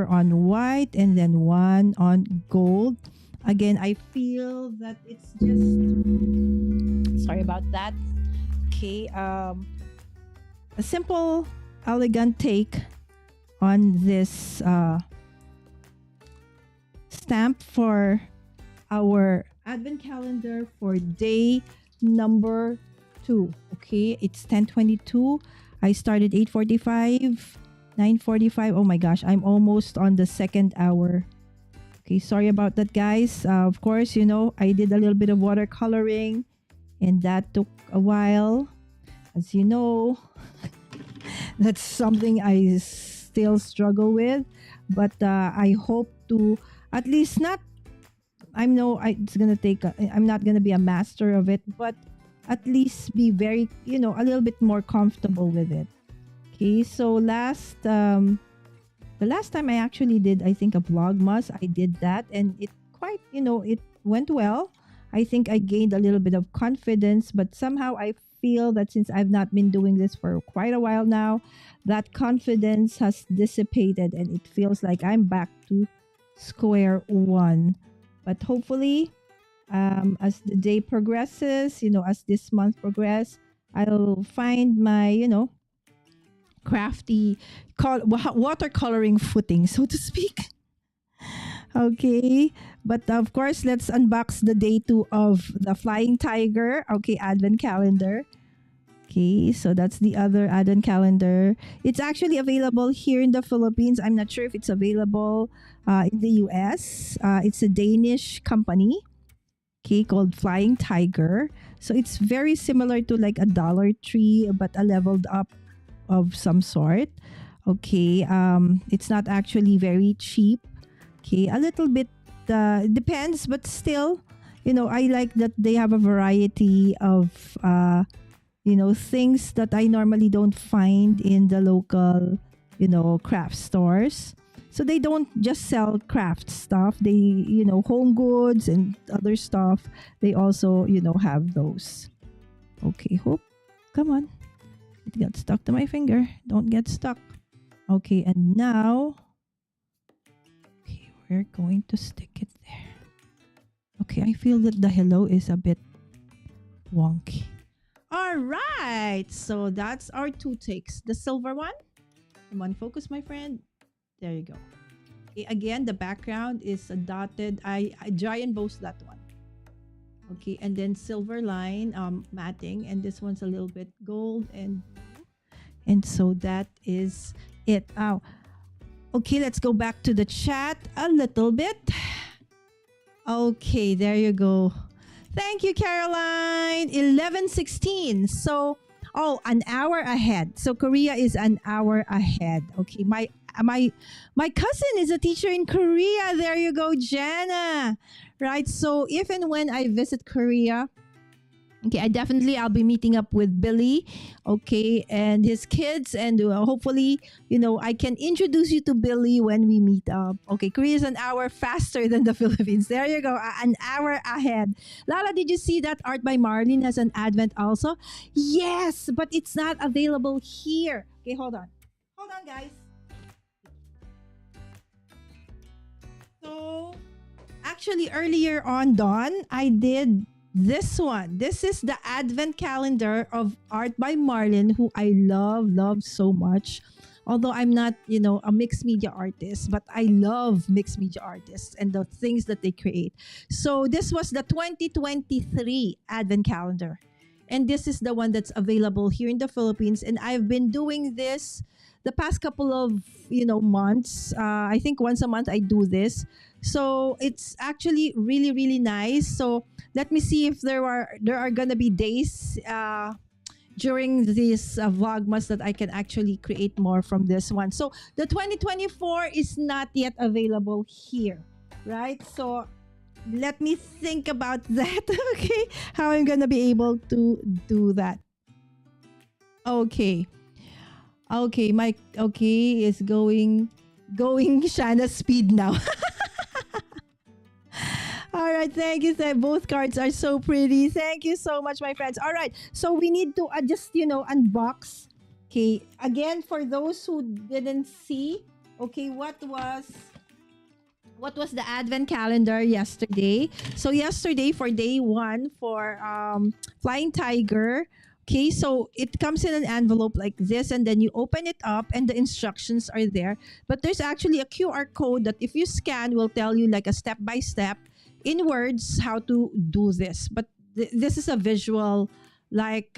on white, and then one on gold. Again, I feel that it's just, sorry about that. Okay, a simple, elegant take on this stamp for our advent calendar for day number 2. Okay, it's 10:22. I started 8:45, 9:45. Oh my gosh, I'm almost on the 2nd hour. Okay, sorry about that, guys. Of course, I did a little bit of watercoloring, and that took a while. As you know, that's something I still struggle with, but I hope to at least not. It's gonna take. I'm not gonna be a master of it, but at least be very, a little bit more comfortable with it. Okay, so the last time I actually did, I think, a Vlogmas, I did that, and it quite, it went well. I think I gained a little bit of confidence, but somehow I feel that since I've not been doing this for quite a while now, that confidence has dissipated, and it feels like I'm back to square one. But hopefully, as the day progresses, as this month progresses, I'll find my, crafty watercoloring footing, so to speak. Okay, but of course, let's unbox the day 2 of the Flying Tiger, okay, advent calendar. Okay, so that's the other advent calendar. It's actually available here in the Philippines. I'm not sure if it's available in the US. It's a Danish company, okay, called Flying Tiger. So it's very similar to like a Dollar Tree, but a leveled up of some sort. Okay, it's not actually very cheap. Okay, a little bit depends, but still, I like that they have a variety of things that I normally don't find in the local, craft stores. So they don't just sell craft stuff. They, home goods and other stuff. They also, have those. Okay, hope. Come on. It got stuck to my finger. Don't get stuck. Okay, and now, okay, we're going to stick it there. Okay, I feel that the hello is a bit wonky. All right, so that's our 2 takes. The silver one. Come on, focus, my friend. There you go. Okay, again, the background is a dotted. I dry emboss that one. Okay, and then silver line matting, and this one's a little bit gold and blue. And so that is it. Oh, okay, let's go back to the chat a little bit. Okay, there you go. Thank you, Caroline. 11:16. So, an hour ahead. So Korea is an hour ahead. Okay, my cousin is a teacher in Korea. There you go, Jana. Right. So if and when I visit Korea, okay, I'll be meeting up with Billy, okay, and his kids, and hopefully, I can introduce you to Billy when we meet up. Okay, Korea is an hour faster than the Philippines. There you go, an hour ahead. Lala, did you see that Art by Marlene has an advent also? Yes, but it's not available here. Okay, hold on, guys. So, actually, earlier on, Dawn, I did this one. This is the advent calendar of Art by Marlin, who I love so much. Although I'm not, a mixed media artist, but I love mixed media artists and the things that they create. So this was the 2023 advent calendar. And this is the one that's available here in the Philippines. And I've been doing this the past couple of, months. I think once a month I do this. So it's actually really, really nice. So let me see if there are gonna be days during this Vlogmas that I can actually create more from this one. So the 2024 is not yet available here. right? So let me think about that. Okay, how I'm gonna be able to do that. Okay. Okay, my okay is going Shanna's speed now. All right, thank you. Both cards are so pretty. Thank you so much, my friends. All right, so we need to just unbox. Okay, again for those who didn't see. Okay, what was the advent calendar yesterday? So yesterday for day one for Flying Tiger. Okay, so it comes in an envelope like this, and then you open it up, and the instructions are there. But there's actually a QR code that if you scan will tell you like a step by step in words how to do this. But this is a visual like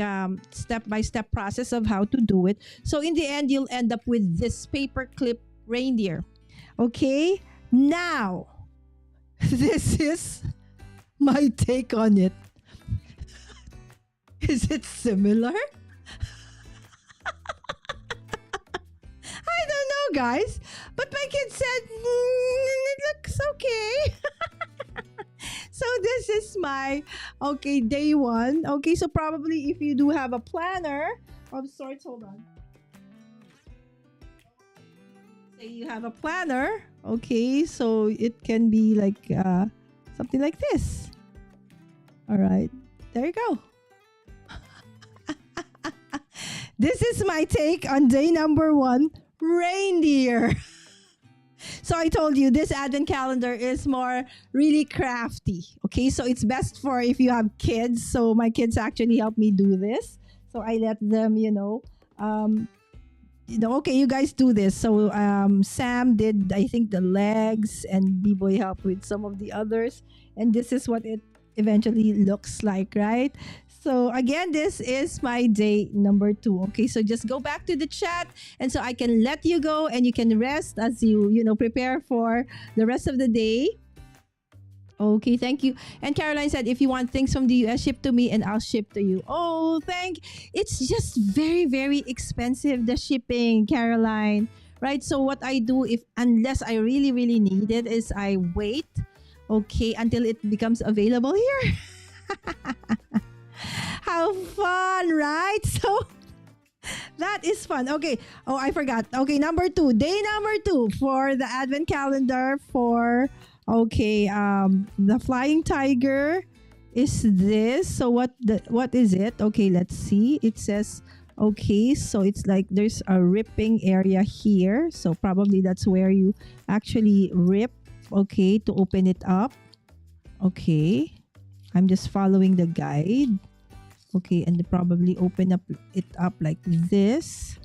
step by step process of how to do it. So in the end, you'll end up with this paperclip reindeer. Okay, now this is my take on it. Is it similar? I don't know, guys. But my kid said, it looks okay. So this is my, day one. Okay, so probably if you do have a planner of sorts, hold on. Say you have a planner. Okay, so it can be like something like this. All right, there you go. This is my take on day number one, reindeer. So I told you this advent calendar is more really crafty. Okay, so it's best for if you have kids. So my kids actually helped me do this. So I let them, okay, you guys do this. So Sam did, I think, the legs, and B-Boy helped with some of the others. And this is what it eventually looks like, right? So again, this is my day number 2. Okay, so just go back to the chat, and so I can let you go and you can rest as you prepare for the rest of the day. Okay, thank you. And Caroline said, if you want things from the US, ship to me and I'll ship to you. Oh, it's just very, very expensive, the shipping, Caroline. Right? So what I do, unless I really, really need it, is I wait, okay, until it becomes available here. How fun, right? So that is fun. Okay. Oh, I forgot. Okay, number 2. Day number 2 for the advent calendar for the Flying Tiger is this. So what is it? Okay, let's see. It says so it's like there's a ripping area here. So probably that's where you actually rip, to open it up. Okay. I'm just following the guide. Okay, and probably open it up like this.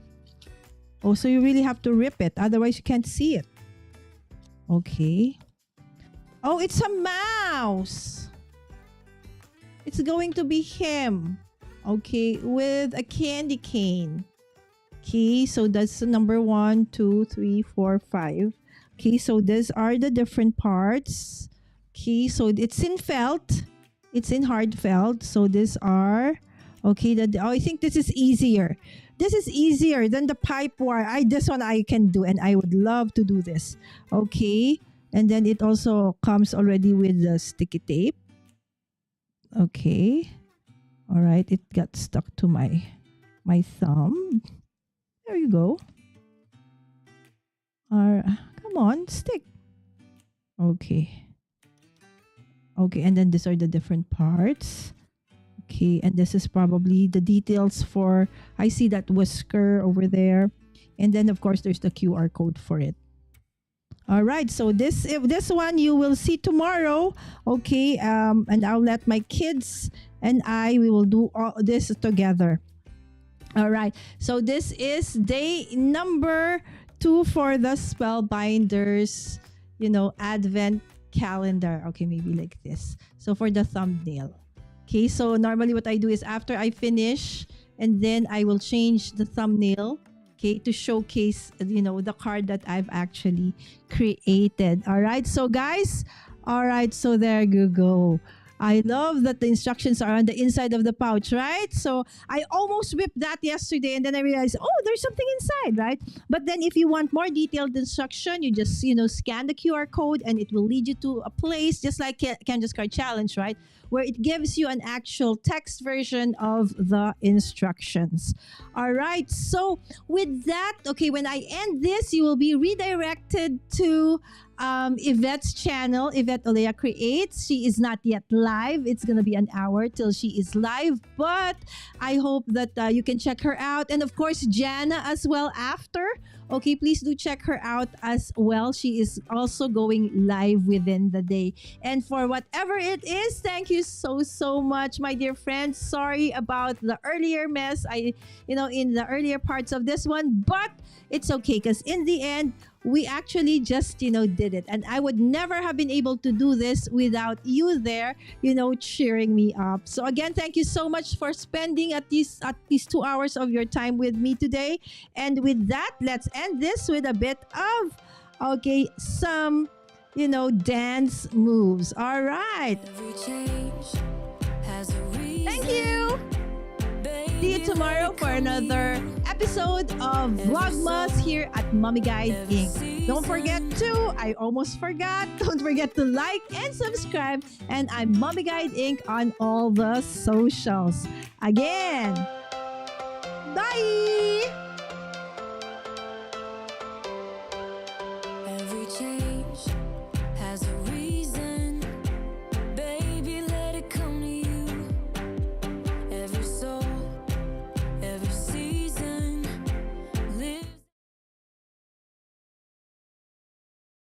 Oh, so you really have to rip it. Otherwise, you can't see it. Okay. Oh, it's a mouse. It's going to be him. Okay, with a candy cane. Okay, so that's number 1, 2, 3, 4, 5. Okay, so these are the different parts. Okay, so it's in felt. It's in hard felt. So these are I think this is easier. This is easier than the pipe wire. This one I can do, and I would love to do this. Okay, and then it also comes already with the sticky tape. Okay, all right. It got stuck to my thumb. There you go. Come on, stick. Okay. Okay, and then these are the different parts. Okay, and this is probably the details for, I see that whisker over there. And then, of course, there's the QR code for it. All right, so this one you will see tomorrow. Okay, and I'll let my kids and we will do all this together. All right, so this is day number 2 for the Spellbinders, Advent calendar. Okay, maybe like this. So for the thumbnail. Okay, so normally what I do is after I finish, and then I will change the thumbnail, to showcase, the card that I've actually created. All right, so guys, so there you go. I love that the instructions are on the inside of the pouch, right? So I almost whipped that yesterday and then I realized, oh, there's something inside, right? But then if you want more detailed instruction, you just, scan the QR code and it will lead you to a place just like Candace Card Challenge, right? Where it gives you an actual text version of the instructions. All right. So with that, okay, when I end this, you will be redirected to Yvette's channel, Yvette Olea Creates. She is not yet live. It's going to be an hour till she is live, but I hope that you can check her out. And of course, Jana as well after. Okay, please do check her out as well. She is also going live within the day. And for whatever it is, thank you so much, my dear friends. Sorry about the earlier mess, in the earlier parts of this one, but it's okay because in the end, we actually just, did it. And I would never have been able to do this without you there, cheering me up. So again, thank you so much for spending at least 2 hours of your time with me today. And with that, let's end this with a bit of, some, dance moves. All right. Every change has a reason. Thank you. See you tomorrow for another episode of Vlogmas here at Mommy Guide Inc. Don't forget to, I almost forgot, don't forget to like and subscribe. And I'm Mommy Guide Inc. on all the socials. Again, bye!